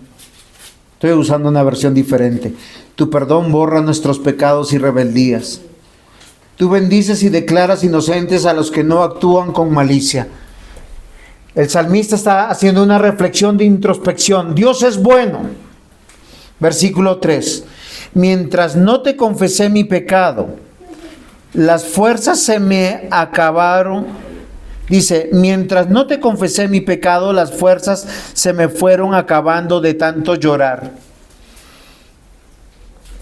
Estoy usando una versión diferente. Tu perdón borra nuestros pecados y rebeldías. Tú bendices y declaras inocentes a los que no actúan con malicia. El salmista está haciendo una reflexión de introspección. Dios es bueno. Versículo 3. Mientras no te confesé mi pecado, las fuerzas se me acabaron. Dice, mientras no te confesé mi pecado, las fuerzas se me fueron acabando de tanto llorar.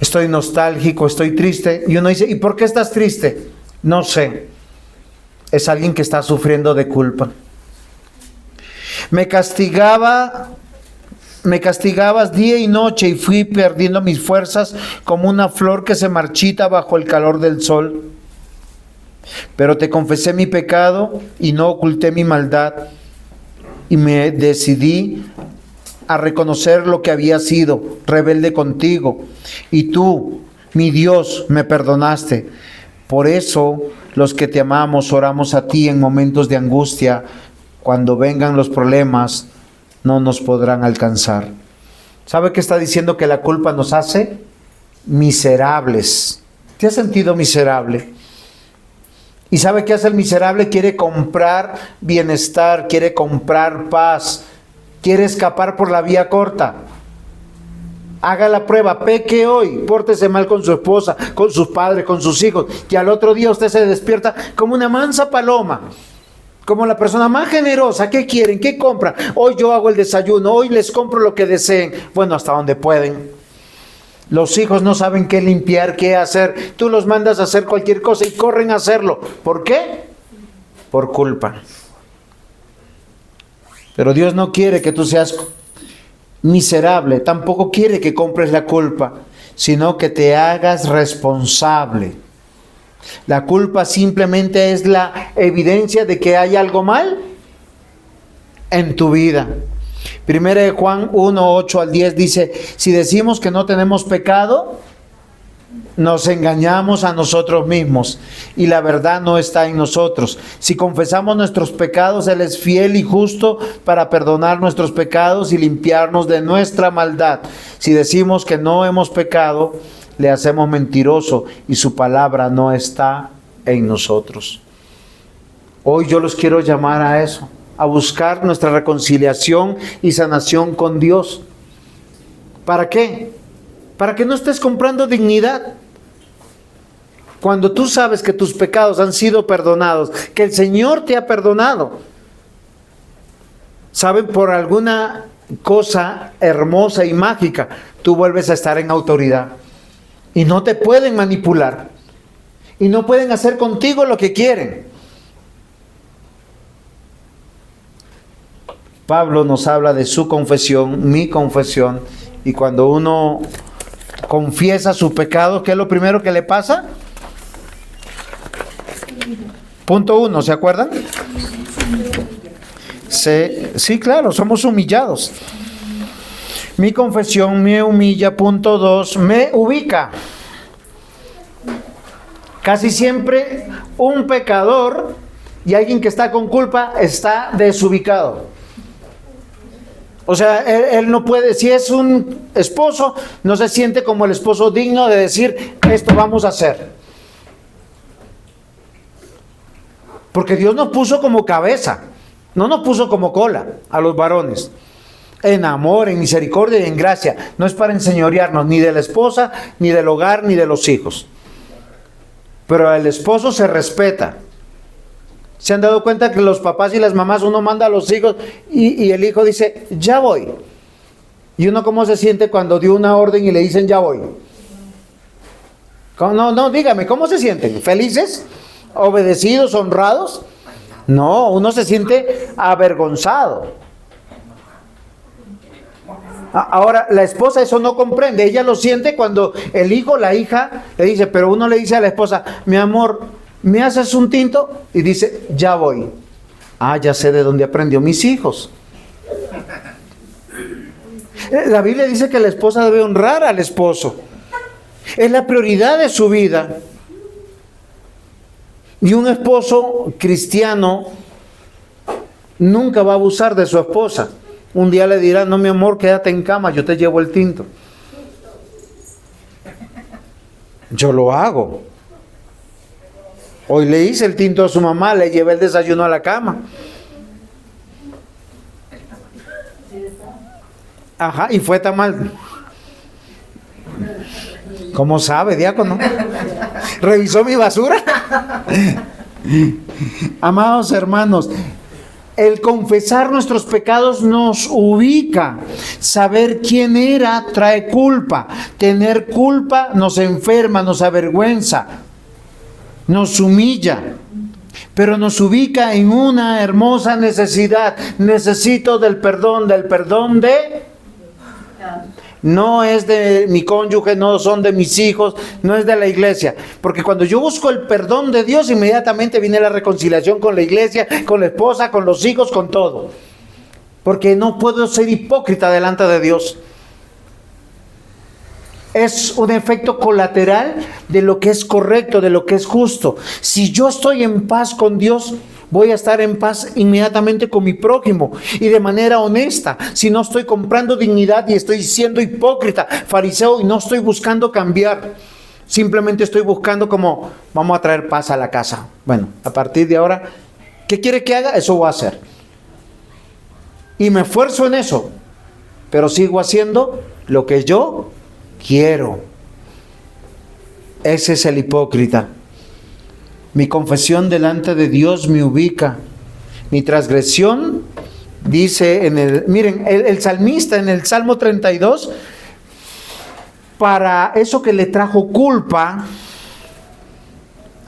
Estoy nostálgico, estoy triste. Y uno dice, ¿y por qué estás triste? No sé. Es alguien que está sufriendo de culpa. Me castigabas día y noche y fui perdiendo mis fuerzas como una flor que se marchita bajo el calor del sol. Pero te confesé mi pecado y no oculté mi maldad, y me decidí a reconocer lo que había sido, rebelde contigo, y tú, mi Dios, me perdonaste. Por eso los que te amamos oramos a ti en momentos de angustia. Cuando vengan los problemas, no nos podrán alcanzar. ¿Sabe qué está diciendo? Que la culpa nos hace miserables. ¿Te has sentido miserable? ¿Y sabe qué hace el miserable? Quiere comprar bienestar, quiere comprar paz, quiere escapar por la vía corta. Haga la prueba, peque hoy, pórtese mal con su esposa, con sus padres, con sus hijos, y al otro día usted se despierta como una mansa paloma, como la persona más generosa. ¿Qué quieren? ¿Qué compran? Hoy yo hago el desayuno, hoy les compro lo que deseen. Bueno, hasta donde pueden. Los hijos no saben qué limpiar, qué hacer. Tú los mandas a hacer cualquier cosa y corren a hacerlo. ¿Por qué? Por culpa. Pero Dios no quiere que tú seas miserable, tampoco quiere que compres la culpa, sino que te hagas responsable. La culpa simplemente es la evidencia de que hay algo mal en tu vida. Primera de Juan 1, 8 al 10 dice: si decimos que no tenemos pecado, nos engañamos a nosotros mismos y la verdad no está en nosotros. Si confesamos nuestros pecados, Él es fiel y justo para perdonar nuestros pecados y limpiarnos de nuestra maldad. Si decimos que no hemos pecado, le hacemos mentiroso y su palabra no está en nosotros. Hoy yo los quiero llamar a eso, a buscar nuestra reconciliación y sanación con Dios. ¿Para qué? Para que no estés comprando dignidad. Cuando tú sabes que tus pecados han sido perdonados, que el Señor te ha perdonado, ¿saben? Por alguna cosa hermosa y mágica, tú vuelves a estar en autoridad. Y no te pueden manipular. Y no pueden hacer contigo lo que quieren. Pablo nos habla de su confesión, mi confesión. Y cuando uno confiesa su pecado, ¿qué es lo primero que le pasa? Punto 1, ¿se acuerdan? Sí, claro, somos humillados. Mi confesión me humilla. Punto 2, me ubica. Casi siempre un pecador y alguien que está con culpa está desubicado. O sea, él no puede, si es un esposo, no se siente como el esposo digno de decir, esto vamos a hacer. Porque Dios nos puso como cabeza, no nos puso como cola a los varones. En amor, en misericordia y en gracia. No es para enseñorearnos ni de la esposa, ni del hogar, ni de los hijos. Pero el esposo se respeta. ¿Se han dado cuenta que los papás y las mamás, uno manda a los hijos y el hijo dice, ya voy? ¿Y uno cómo se siente cuando dio una orden y le dicen, ya voy? No, dígame, ¿cómo se sienten? ¿Felices? ¿Obedecidos? ¿Honrados? No, uno se siente avergonzado. Ahora, la esposa eso no comprende. Ella lo siente cuando el hijo, la hija, le dice, pero uno le dice a la esposa, mi amor, ¿me haces un tinto? Y dice, ya voy. Ah, ya sé de dónde aprendió mis hijos. La Biblia dice que la esposa debe honrar al esposo. Es la prioridad de su vida. Y un esposo cristiano nunca va a abusar de su esposa. Un día le dirá, no mi amor, quédate en cama, yo te llevo el tinto. Yo lo hago. Hoy le hice el tinto a su mamá, le llevé el desayuno a la cama. Ajá, y fue tan mal. ¿Cómo sabe, diácono? ¿Revisó mi basura? Amados hermanos, el confesar nuestros pecados nos ubica. Saber quién era trae culpa. Tener culpa nos enferma, nos avergüenza, nos humilla. Pero nos ubica en una hermosa necesidad. Necesito del perdón de... No es de mi cónyuge, no son de mis hijos, no es de la iglesia. Porque cuando yo busco el perdón de Dios, inmediatamente viene la reconciliación con la iglesia, con la esposa, con los hijos, con todo. Porque no puedo ser hipócrita delante de Dios. Es un efecto colateral de lo que es correcto, de lo que es justo. Si yo estoy en paz con Dios, voy a estar en paz inmediatamente con mi prójimo y de manera honesta. Si no estoy comprando dignidad y estoy siendo hipócrita, fariseo, y no estoy buscando cambiar, simplemente estoy buscando como, vamos a traer paz a la casa. Bueno, a partir de ahora, ¿qué quiere que haga? Eso voy a hacer. Y me esfuerzo en eso, pero sigo haciendo lo que yo quiero. Ese es el hipócrita. Mi confesión delante de Dios me ubica. Mi transgresión, dice miren, el salmista en el Salmo 32, para eso que le trajo culpa,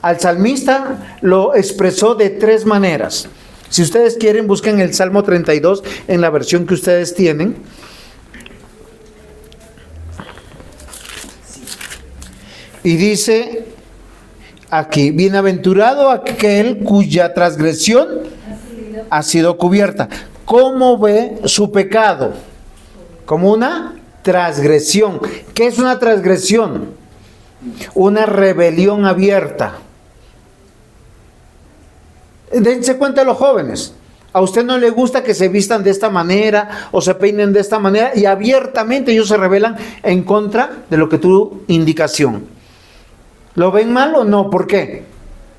al salmista lo expresó de 3 maneras. Si ustedes quieren, busquen el Salmo 32 en la versión que ustedes tienen. Y dice aquí, bienaventurado aquel cuya transgresión ha sido cubierta. ¿Cómo ve su pecado? Como una transgresión. ¿Qué es una transgresión? Una rebelión abierta. Dense cuenta los jóvenes. A usted no le gusta que se vistan de esta manera o se peinen de esta manera y abiertamente ellos se rebelan en contra de lo que tu indicación. ¿Lo ven mal o no? ¿Por qué?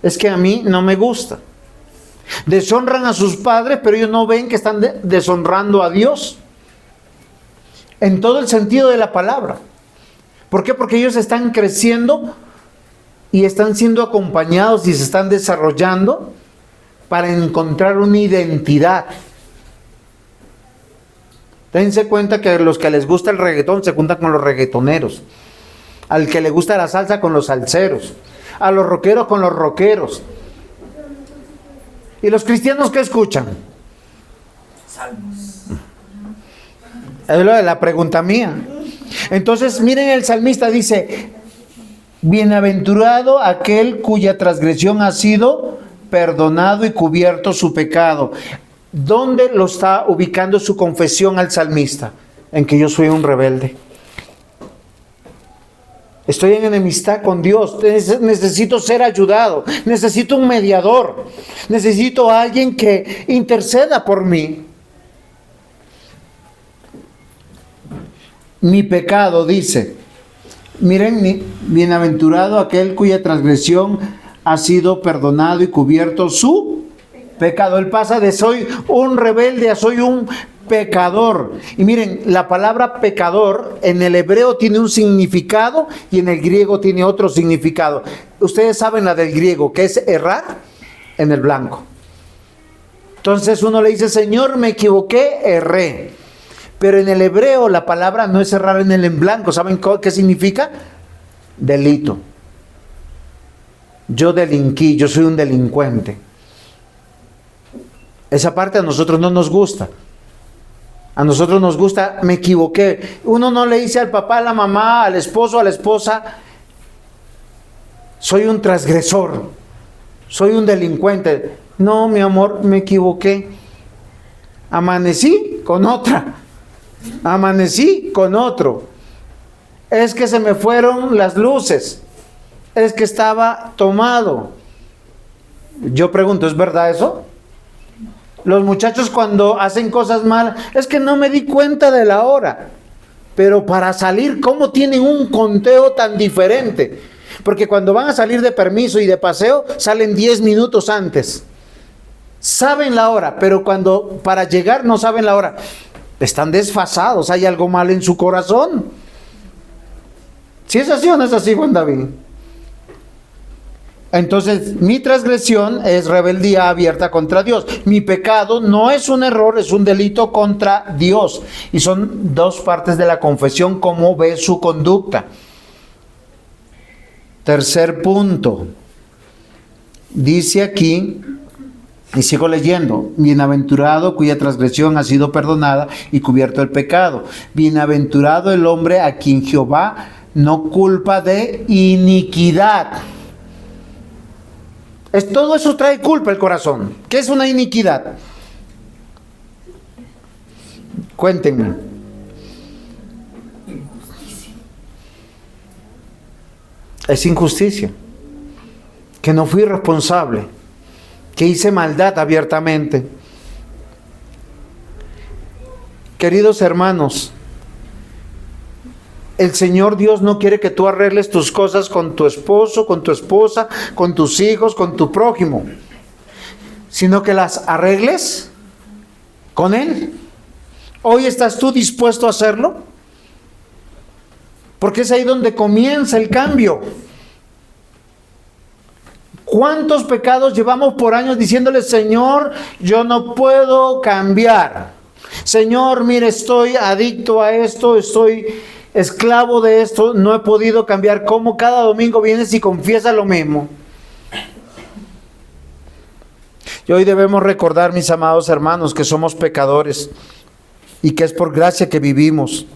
Es que a mí no me gusta. Deshonran a sus padres, pero ellos no ven que están deshonrando a Dios. En todo el sentido de la palabra. ¿Por qué? Porque ellos están creciendo y están siendo acompañados y se están desarrollando para encontrar una identidad. Dense cuenta que a los que les gusta el reggaetón se juntan con los reggaetoneros. Al que le gusta la salsa con los salseros. A los rockeros con los rockeros. ¿Y los cristianos qué escuchan? Salmos. Es la pregunta mía. Entonces, miren, el salmista dice: bienaventurado aquel cuya transgresión ha sido perdonado y cubierto su pecado. ¿Dónde lo está ubicando su confesión al salmista? En que yo soy un rebelde. Estoy en enemistad con Dios. Necesito ser ayudado. Necesito un mediador. Necesito a alguien que interceda por mí. Mi pecado, dice. Miren, bienaventurado aquel cuya transgresión ha sido perdonado y cubierto su pecado. Él pasa de soy un rebelde a soy un pecador. Y miren, la palabra pecador en el hebreo tiene un significado y en el griego tiene otro significado. Ustedes saben la del griego, que es errar en el blanco. Entonces uno le dice: Señor, me equivoqué, erré. Pero en el hebreo la palabra no es errar en el en blanco. ¿Saben qué significa? Delito. Yo delinquí, yo soy un delincuente. Esa parte a nosotros no nos gusta. A nosotros nos gusta, me equivoqué. Uno no le dice al papá, a la mamá, al esposo, a la esposa: soy un transgresor, soy un delincuente. No, mi amor, me equivoqué. Amanecí con otra. Amanecí con otro. Es que se me fueron las luces. Es que estaba tomado. Yo pregunto, ¿es verdad eso? Los muchachos cuando hacen cosas malas, es que no me di cuenta de la hora. Pero para salir, ¿cómo tienen un conteo tan diferente? Porque cuando van a salir de permiso y de paseo, salen 10 minutos antes. Saben la hora, pero cuando para llegar no saben la hora. Están desfasados, hay algo mal en su corazón. ¿Si es así o no es así, Juan David? Entonces, mi transgresión es rebeldía abierta contra Dios. Mi pecado no es un error, es un delito contra Dios. Y son dos partes de la confesión, cómo ve su conducta. Tercer punto. Dice aquí, y sigo leyendo: bienaventurado cuya transgresión ha sido perdonada y cubierto el pecado. Bienaventurado el hombre a quien Jehová no culpa de iniquidad. Todo eso trae culpa al corazón. ¿Qué es una iniquidad? Cuéntenme. Es injusticia. Que no fui responsable. Que hice maldad abiertamente. Queridos hermanos, el Señor Dios no quiere que tú arregles tus cosas con tu esposo, con tu esposa, con tus hijos, con tu prójimo, sino que las arregles con Él. ¿Hoy estás tú dispuesto a hacerlo? Porque es ahí donde comienza el cambio. ¿Cuántos pecados llevamos por años diciéndole: Señor, yo no puedo cambiar? Señor, mire, estoy adicto a esto, estoy esclavo de esto, no he podido cambiar. ¿Cómo cada domingo vienes y confiesas lo mismo? Y hoy debemos recordar, mis amados hermanos, que somos pecadores y que es por gracia que vivimos.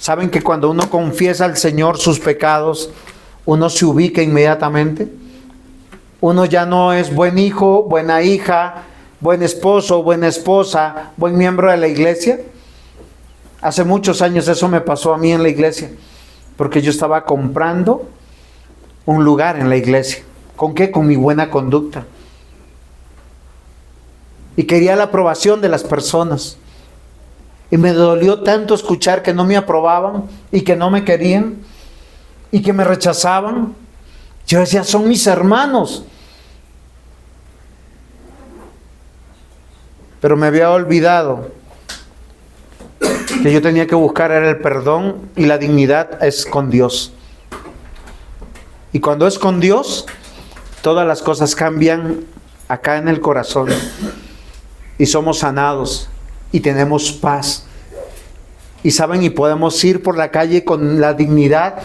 ¿Saben que cuando uno confiesa al Señor sus pecados, uno se ubica inmediatamente? Uno ya no es buen hijo, buena hija, buen esposo, buena esposa, buen miembro de la iglesia. Hace muchos años eso me pasó a mí en la iglesia, porque yo estaba comprando un lugar en la iglesia. ¿Con qué? Con mi buena conducta. Y quería la aprobación de las personas. Y me dolió tanto escuchar que no me aprobaban y que no me querían y que me rechazaban. Yo decía, son mis hermanos. Pero me había olvidado que yo tenía que buscar era el perdón, y la dignidad es con Dios. Y cuando es con Dios, todas las cosas cambian acá en el corazón. Y somos sanados y tenemos paz. Y saben, y podemos ir por la calle con la dignidad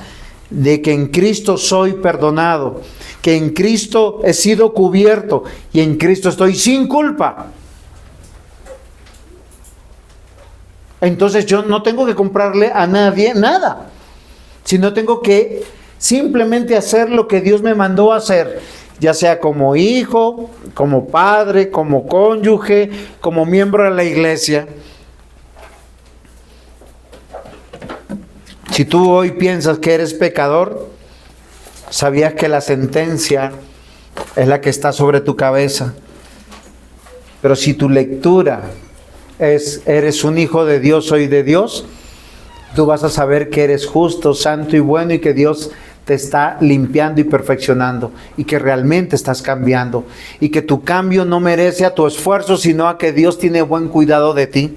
de que en Cristo soy perdonado, que en Cristo he sido cubierto y en Cristo estoy sin culpa. Entonces yo no tengo que comprarle a nadie nada, sino tengo que simplemente hacer lo que Dios me mandó a hacer, ya sea como hijo, como padre, como cónyuge, como miembro de la iglesia. Si tú hoy piensas que eres pecador, ¿sabías que la sentencia es la que está sobre tu cabeza? Pero si tu lectura es, eres un hijo de Dios, soy de Dios, tú vas a saber que eres justo, santo y bueno, y que Dios te está limpiando y perfeccionando, y que realmente estás cambiando, y que tu cambio no merece a tu esfuerzo, sino a que Dios tiene buen cuidado de ti.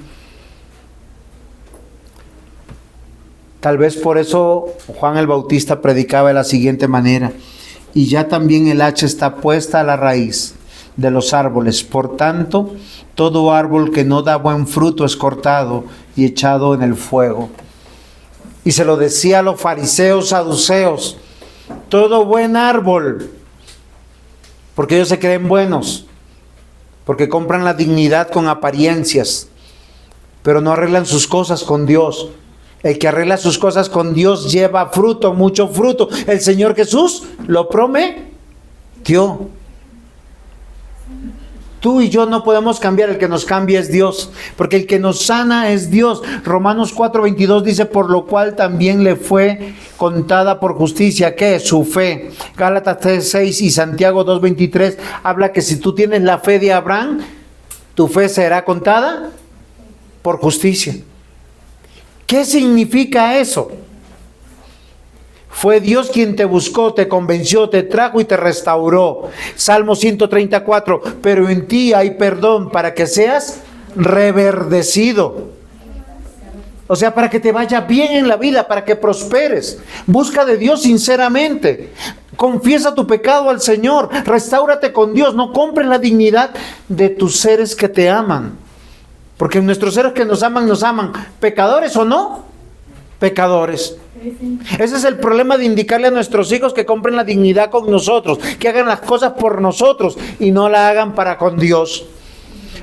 Tal vez por eso Juan el Bautista predicaba de la siguiente manera: y ya también el hacha está puesta a la raíz de los árboles, por tanto, todo árbol que no da buen fruto es cortado y echado en el fuego. Y se lo decía a los fariseos, saduceos: todo buen árbol, porque ellos se creen buenos, porque compran la dignidad con apariencias, pero no arreglan sus cosas con Dios. El que arregla sus cosas con Dios lleva fruto, mucho fruto. El Señor Jesús lo prometió. Tú y yo no podemos cambiar, el que nos cambia es Dios, porque el que nos sana es Dios. Romanos 4:22 dice: por lo cual también le fue contada por justicia, ¿qué es? Su fe. Gálatas 3:6 y Santiago 2:23 habla que si tú tienes la fe de Abraham, tu fe será contada por justicia. ¿Qué significa eso? Fue Dios quien te buscó, te convenció, te trajo y te restauró. Salmo 134, pero en ti hay perdón para que seas reverdecido. O sea, para que te vaya bien en la vida, para que prosperes. Busca de Dios sinceramente. Confiesa tu pecado al Señor. Restáurate con Dios. No compres la dignidad de tus seres que te aman. Porque nuestros seres que nos aman, ¿pecadores o no? Pecadores. Ese es el problema de indicarle a nuestros hijos que compren la dignidad con nosotros, que hagan las cosas por nosotros y no la hagan para con Dios.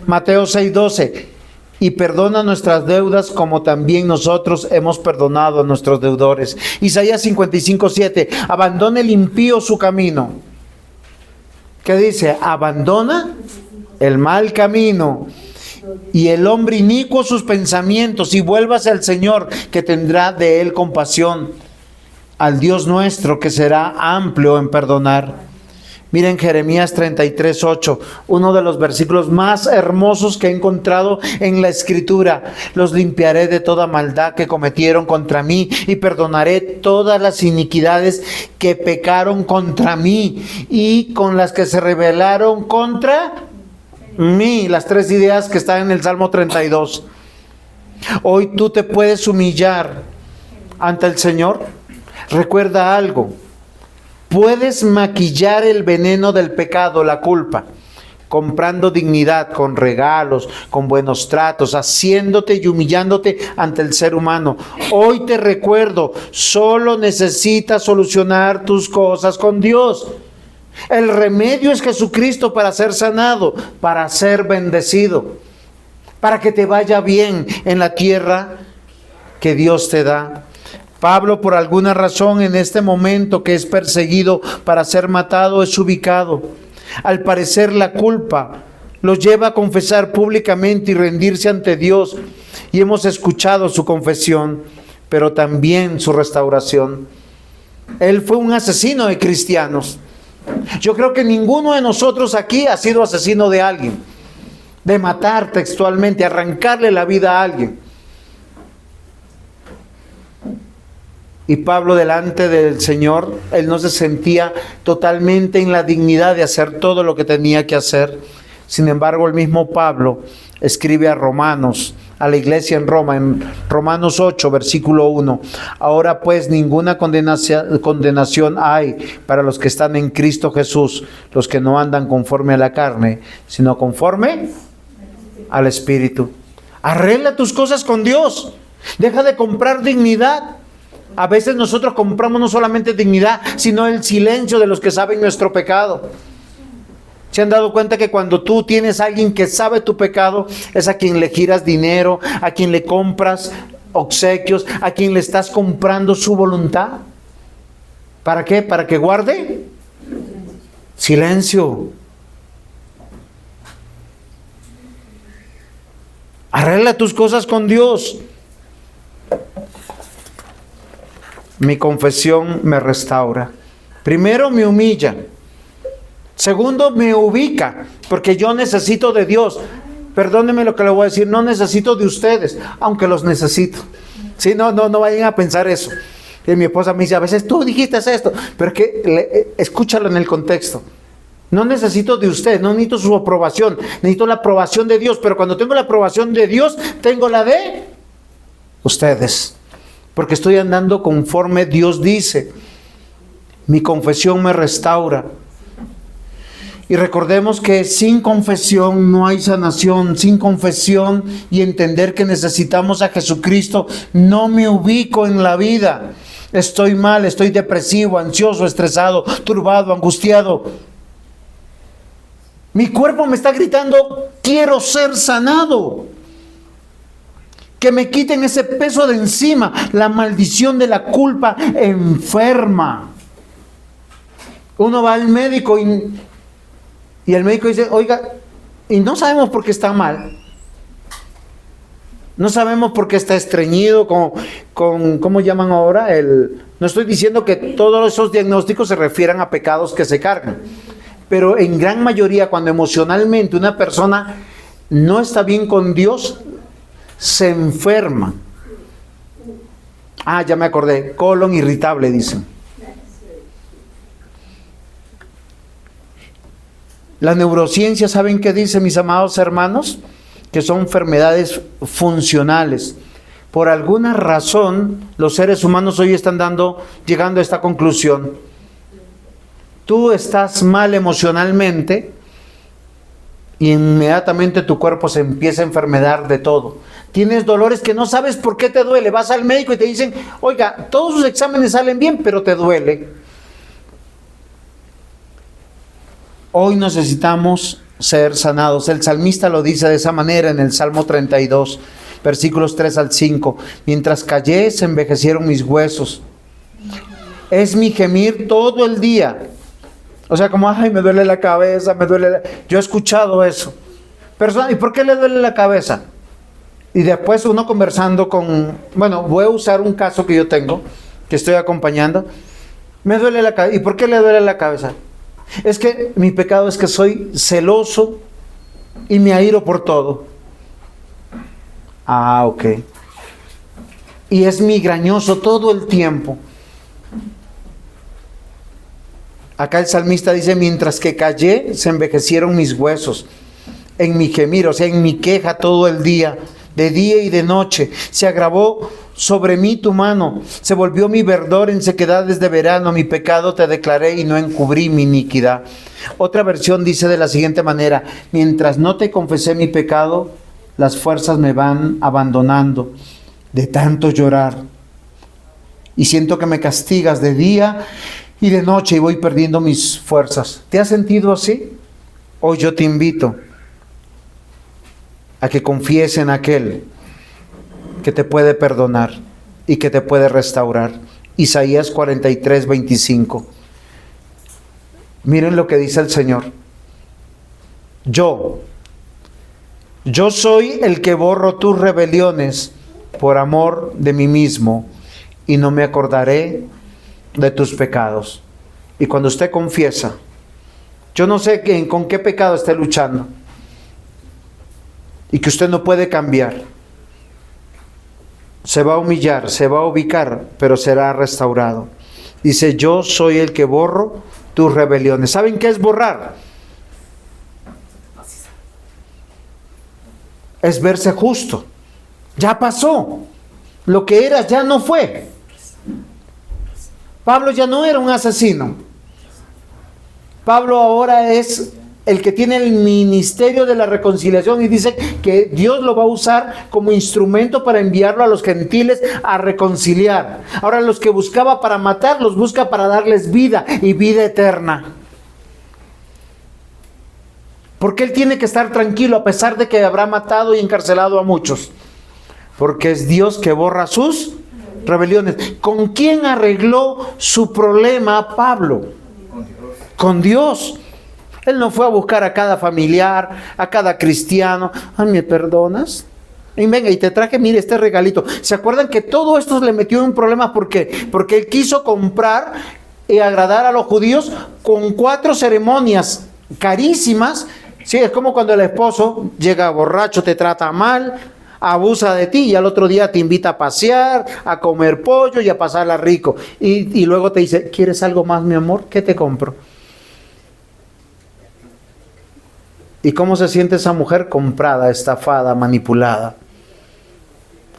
Mateo 6:12, y perdona nuestras deudas como también nosotros hemos perdonado a nuestros deudores. Isaías 55:7, abandone el impío su camino. ¿Qué dice? Abandona el mal camino y el hombre inicuo sus pensamientos, y vuélvase al Señor, que tendrá de él compasión, al Dios nuestro, que será amplio en perdonar. Miren Jeremías 33:8, uno de los versículos más hermosos que he encontrado en la Escritura. Los limpiaré de toda maldad que cometieron contra mí, y perdonaré todas las iniquidades que pecaron contra mí y con las que se rebelaron contra mí. Las tres ideas que están en el Salmo 32. Hoy tú te puedes humillar ante el Señor. Recuerda algo: puedes maquillar el veneno del pecado, la culpa, comprando dignidad con regalos, con buenos tratos, haciéndote y humillándote ante el ser humano. Hoy te recuerdo, solo necesitas solucionar tus cosas con Dios. El remedio es Jesucristo para ser sanado, para ser bendecido, para que te vaya bien en la tierra que Dios te da. Pablo, por alguna razón, en este momento que es perseguido para ser matado, es ubicado. Al parecer, la culpa los lleva a confesar públicamente y rendirse ante Dios. Y hemos escuchado su confesión, pero también su restauración. Él fue un asesino de cristianos. Yo creo que ninguno de nosotros aquí ha sido asesino de alguien, de matar textualmente, arrancarle la vida a alguien. Y Pablo, delante del Señor, él no se sentía totalmente en la dignidad de hacer todo lo que tenía que hacer. Sin embargo, el mismo Pablo escribe a Romanos, a la iglesia en Roma, en Romanos 8, versículo 1. Ahora pues ninguna condenación hay para los que están en Cristo Jesús, los que no andan conforme a la carne, sino conforme al Espíritu. Arregla tus cosas con Dios. Deja de comprar dignidad. A veces nosotros compramos no solamente dignidad, sino el silencio de los que saben nuestro pecado. ¿Se han dado cuenta que cuando tú tienes a alguien que sabe tu pecado, es a quien le giras dinero, a quien le compras obsequios, a quien le estás comprando su voluntad? ¿Para qué? ¿Para que guarde silencio? Arregla tus cosas con Dios. Mi confesión me restaura. Primero, me humilla. Segundo, me ubica, porque yo necesito de Dios. Perdónenme lo que le voy a decir, no necesito de ustedes, aunque los necesito. Sí, no vayan a pensar eso. Y mi esposa me dice, a veces tú dijiste esto, pero es que escúchalo en el contexto. No necesito de ustedes, no necesito su aprobación, necesito la aprobación de Dios, pero cuando tengo la aprobación de Dios, tengo la de ustedes. Porque estoy andando conforme Dios dice. Mi confesión me restaura. Y recordemos que sin confesión no hay sanación. Sin confesión y entender que necesitamos a Jesucristo, no me ubico en la vida. Estoy mal, estoy depresivo, ansioso, estresado, turbado, angustiado. Mi cuerpo me está gritando, quiero ser sanado. Que me quiten ese peso de encima. La maldición de la culpa enferma. Uno va al médico y el médico dice, oiga, y no sabemos por qué está mal. No sabemos por qué está estreñido, ¿cómo llaman ahora? No estoy diciendo que todos esos diagnósticos se refieran a pecados que se cargan. Pero en gran mayoría, cuando emocionalmente una persona no está bien con Dios, se enferma. Ya me acordé, colon irritable, dicen. La neurociencia, ¿saben qué dice, mis amados hermanos? Que son enfermedades funcionales. Por alguna razón, los seres humanos hoy están llegando a esta conclusión. Tú estás mal emocionalmente y inmediatamente tu cuerpo se empieza a enfermar de todo. Tienes dolores que no sabes por qué te duele. Vas al médico y te dicen, oiga, todos sus exámenes salen bien, pero te duele. Hoy necesitamos ser sanados. El salmista lo dice de esa manera en el Salmo 32, versículos 3 al 5. Mientras callé, se envejecieron mis huesos. Es mi gemir todo el día. O sea, como, me duele la cabeza, Yo he escuchado eso. Persona, ¿y por qué le duele la cabeza? Y después uno conversando voy a usar un caso que yo tengo, que estoy acompañando. Me duele la cabeza. ¿Y por qué le duele la cabeza? Es que mi pecado es que soy celoso y me airo por todo. Ok. Y es migrañoso todo el tiempo. Acá el salmista dice, mientras que callé, se envejecieron mis huesos. En mi gemir, o sea, en mi queja todo el día, de día y de noche. Se agravó sobre mí tu mano, se volvió mi verdor en sequedades de verano. Mi pecado te declaré y no encubrí mi iniquidad. Otra versión dice de la siguiente manera, mientras no te confesé mi pecado, las fuerzas me van abandonando de tanto llorar. Y siento que me castigas de día y de noche y voy perdiendo mis fuerzas. ¿Te has sentido así? Hoy yo te invito a que confíes en aquel que te puede perdonar. y que te puede restaurar. Isaías 43, 25. Miren lo que dice el Señor. Yo soy el que borro tus rebeliones por amor de mí mismo, y no me acordaré de tus pecados. Y cuando usted confiesa, yo no sé con qué pecado esté luchando y que usted no puede cambiar, se va a humillar, se va a ubicar, pero será restaurado. Dice, yo soy el que borro tus rebeliones. ¿Saben qué es borrar? Es verse justo. Ya pasó. Lo que eras ya no fue. Pablo ya no era un asesino. Pablo ahora es el que tiene el ministerio de la reconciliación y dice que Dios lo va a usar como instrumento para enviarlo a los gentiles a reconciliar. Ahora los que buscaba para matar, los busca para darles vida y vida eterna. Porque él tiene que estar tranquilo a pesar de que habrá matado y encarcelado a muchos. Porque es Dios que borra sus rebeliones. ¿Con quién arregló su problema Pablo? Con Dios. Él no fue a buscar a cada familiar, a cada cristiano. Ay, ¿me perdonas? Y venga, y te traje, mire, este regalito. ¿Se acuerdan que todo esto le metió en un problema? ¿Por qué? Porque él quiso comprar y agradar a los judíos con 4 ceremonias carísimas. Sí, es como cuando el esposo llega borracho, te trata mal, abusa de ti y al otro día te invita a pasear, a comer pollo y a pasarla rico. Y luego te dice, ¿quieres algo más, mi amor? ¿Qué te compro? ¿Y cómo se siente esa mujer? Comprada, estafada, manipulada.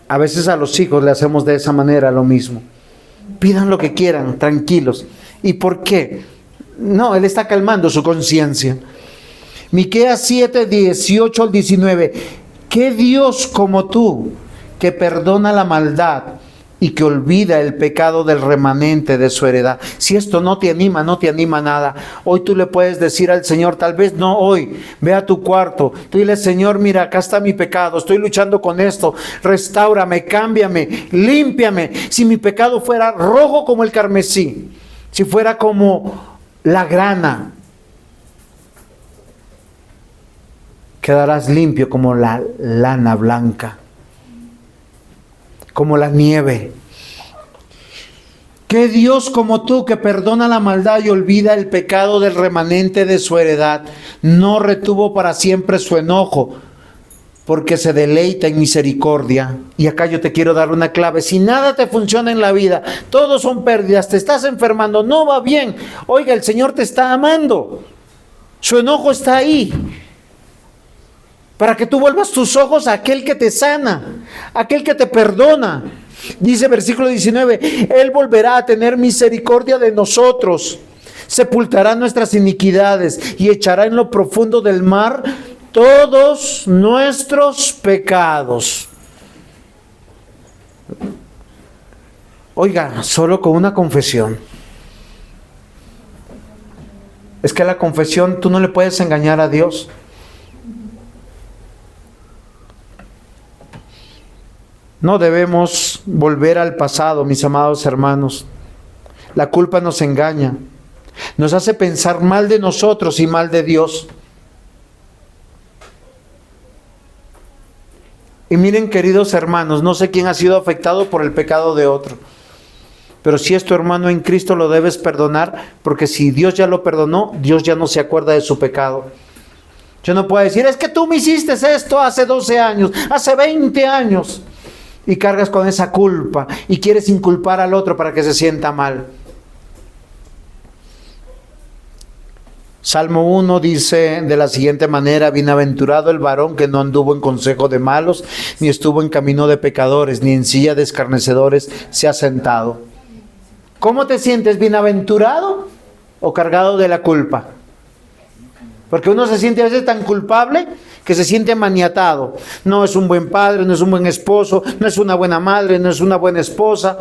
A veces a los hijos le hacemos de esa manera lo mismo. Pidan lo que quieran, tranquilos. ¿Y por qué? No, él está calmando su conciencia. Miqueas 7, 18 al 19. ¿Qué Dios como tú, que perdona la maldad y que olvida el pecado del remanente de su heredad? Si esto no te anima nada. Hoy tú le puedes decir al Señor, tal vez no hoy, ve a tu cuarto, tú dile, Señor, mira, acá está mi pecado, estoy luchando con esto, restáurame, cámbiame, límpiame. Si mi pecado fuera rojo como el carmesí, si fuera como la grana, quedarás limpio como la lana blanca, como la nieve. ¿Qué Dios como tú, que perdona la maldad y olvida el pecado del remanente de su heredad, no retuvo para siempre su enojo, porque se deleita en misericordia? Y acá yo te quiero dar una clave. Si nada te funciona en la vida, todos son pérdidas, te estás enfermando, no va bien, oiga, el Señor te está amando, su enojo está ahí, para que tú vuelvas tus ojos a aquel que te sana, aquel que te perdona. Dice versículo 19, Él volverá a tener misericordia de nosotros, sepultará nuestras iniquidades y echará en lo profundo del mar todos nuestros pecados. Oiga, solo con una confesión. Es que la confesión, tú no le puedes engañar a Dios. No debemos volver al pasado, mis amados hermanos. La culpa nos engaña, nos hace pensar mal de nosotros y mal de Dios. Y miren, queridos hermanos, no sé quién ha sido afectado por el pecado de otro, pero si es tu hermano en Cristo, lo debes perdonar, porque si Dios ya lo perdonó, Dios ya no se acuerda de su pecado. Yo no puedo decir, es que tú me hiciste esto hace 12 años, hace 20 años. Y cargas con esa culpa y quieres inculpar al otro para que se sienta mal. Salmo 1 dice de la siguiente manera: bienaventurado el varón que no anduvo en consejo de malos, ni estuvo en camino de pecadores, ni en silla de escarnecedores se ha sentado. ¿Cómo te sientes? ¿Bienaventurado o cargado de la culpa? Porque uno se siente a veces tan culpable que se siente maniatado. No es un buen padre, no es un buen esposo, no es una buena madre, no es una buena esposa.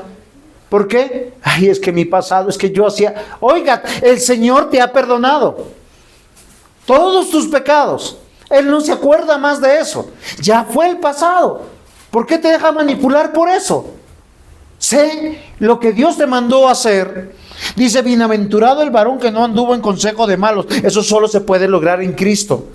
¿Por qué? Ay, es que mi pasado, es que yo hacía... Oiga, el Señor te ha perdonado todos tus pecados. Él no se acuerda más de eso. Ya fue el pasado. ¿Por qué te deja manipular por eso? Sé lo que Dios te mandó a hacer. Dice, bienaventurado el varón que no anduvo en consejo de malos. Eso solo se puede lograr en Cristo.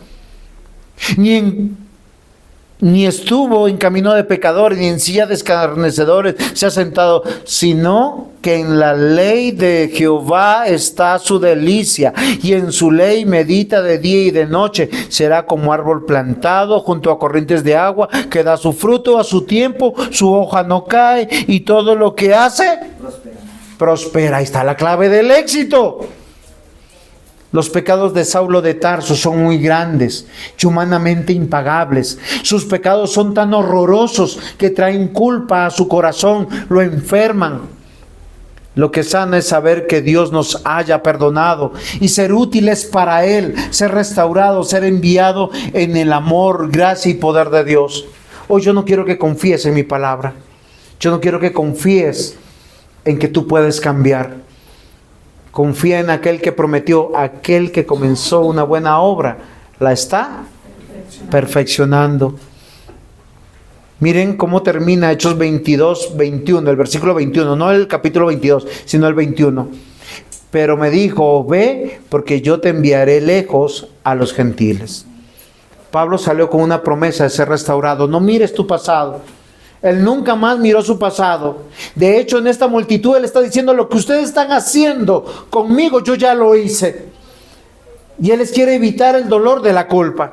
Ni estuvo en camino de pecadores, ni en silla de escarnecedores se ha sentado, sino que en la ley de Jehová está su delicia, y en su ley medita de día y de noche. Será como árbol plantado junto a corrientes de agua, que da su fruto a su tiempo, su hoja no cae, y todo lo que hace prospera. Ahí está la clave del éxito. Los pecados de Saulo de Tarso son muy grandes y humanamente impagables. Sus pecados son tan horrorosos que traen culpa a su corazón, lo enferman. Lo que sana es saber que Dios nos haya perdonado y ser útiles para Él, ser restaurado, ser enviado en el amor, gracia y poder de Dios. Hoy yo no quiero que confíes en mi palabra. Yo no quiero que confíes en que tú puedes cambiar. Confía en aquel que prometió, aquel que comenzó una buena obra, la está perfeccionando. Miren cómo termina Hechos 22, 21, el versículo 21, no el capítulo 22, sino el 21. Pero me dijo, ve, porque yo te enviaré lejos a los gentiles. Pablo salió con una promesa de ser restaurado. No mires tu pasado. Él nunca más miró su pasado. De hecho, en esta multitud Él está diciendo, lo que ustedes están haciendo conmigo, yo ya lo hice. Y Él les quiere evitar el dolor de la culpa,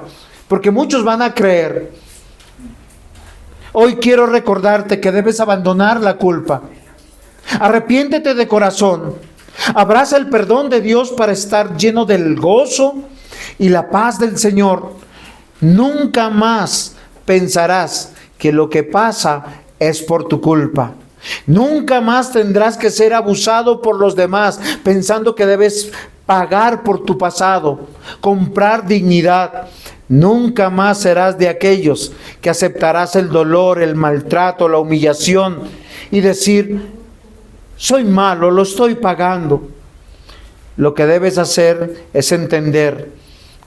porque muchos van a creer. Hoy quiero recordarte que debes abandonar la culpa. Arrepiéntete de corazón. Abraza el perdón de Dios para estar lleno del gozo y la paz del Señor. Nunca más pensarás que lo que pasa es por tu culpa. Nunca más tendrás que ser abusado por los demás pensando que debes pagar por tu pasado, comprar dignidad. Nunca más serás de aquellos que aceptarás el dolor, el maltrato, la humillación y decir, soy malo, lo estoy pagando. Lo que debes hacer es entender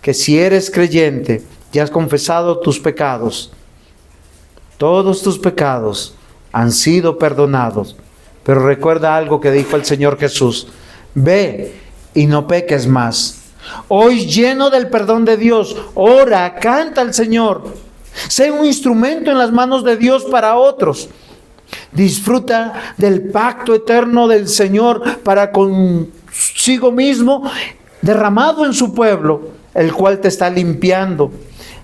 que si eres creyente y has confesado tus pecados, todos tus pecados han sido perdonados. Pero recuerda algo que dijo el Señor Jesús: ve y no peques más. Hoy, lleno del perdón de Dios, ora, canta al Señor. Sé un instrumento en las manos de Dios para otros. Disfruta del pacto eterno del Señor para consigo mismo, derramado en su pueblo, el cual te está limpiando,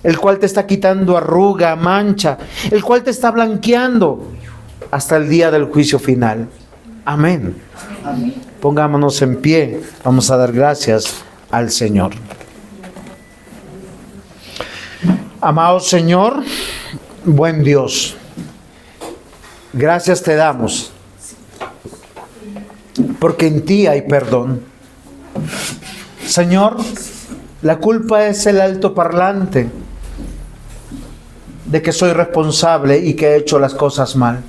el cual te está quitando arruga, mancha, el cual te está blanqueando hasta el día del juicio final. Amén. Amén. Pongámonos en pie. Vamos a dar gracias al Señor. Amado Señor, buen Dios, gracias te damos, porque en ti hay perdón. Señor, la culpa es el altoparlante de que soy responsable y que he hecho las cosas mal.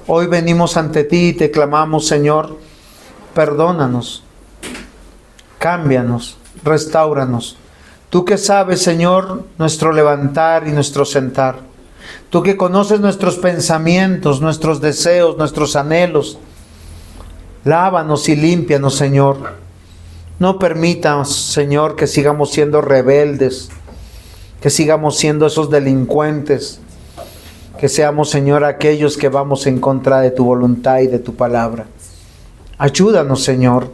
Hoy venimos ante ti y te clamamos, Señor, perdónanos, cámbianos, restáuranos. Tú que sabes, Señor, nuestro levantar y nuestro sentar. Tú que conoces nuestros pensamientos, nuestros deseos, nuestros anhelos. Lávanos y límpianos, Señor. No permitas, Señor, que sigamos siendo rebeldes, que sigamos siendo esos delincuentes, que seamos, Señor, aquellos que vamos en contra de tu voluntad y de tu palabra. Ayúdanos, Señor.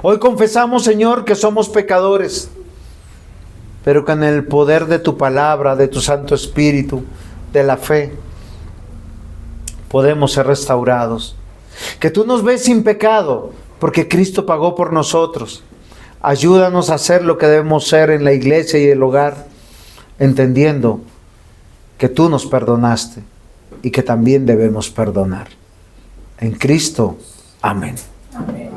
Hoy confesamos, Señor, que somos pecadores, pero que en el poder de tu palabra, de tu Santo Espíritu, de la fe, podemos ser restaurados. Que tú nos ves sin pecado, porque Cristo pagó por nosotros. Ayúdanos a hacer lo que debemos ser en la iglesia y el hogar, entendiendo que tú nos perdonaste y que también debemos perdonar. En Cristo, amén. Amén.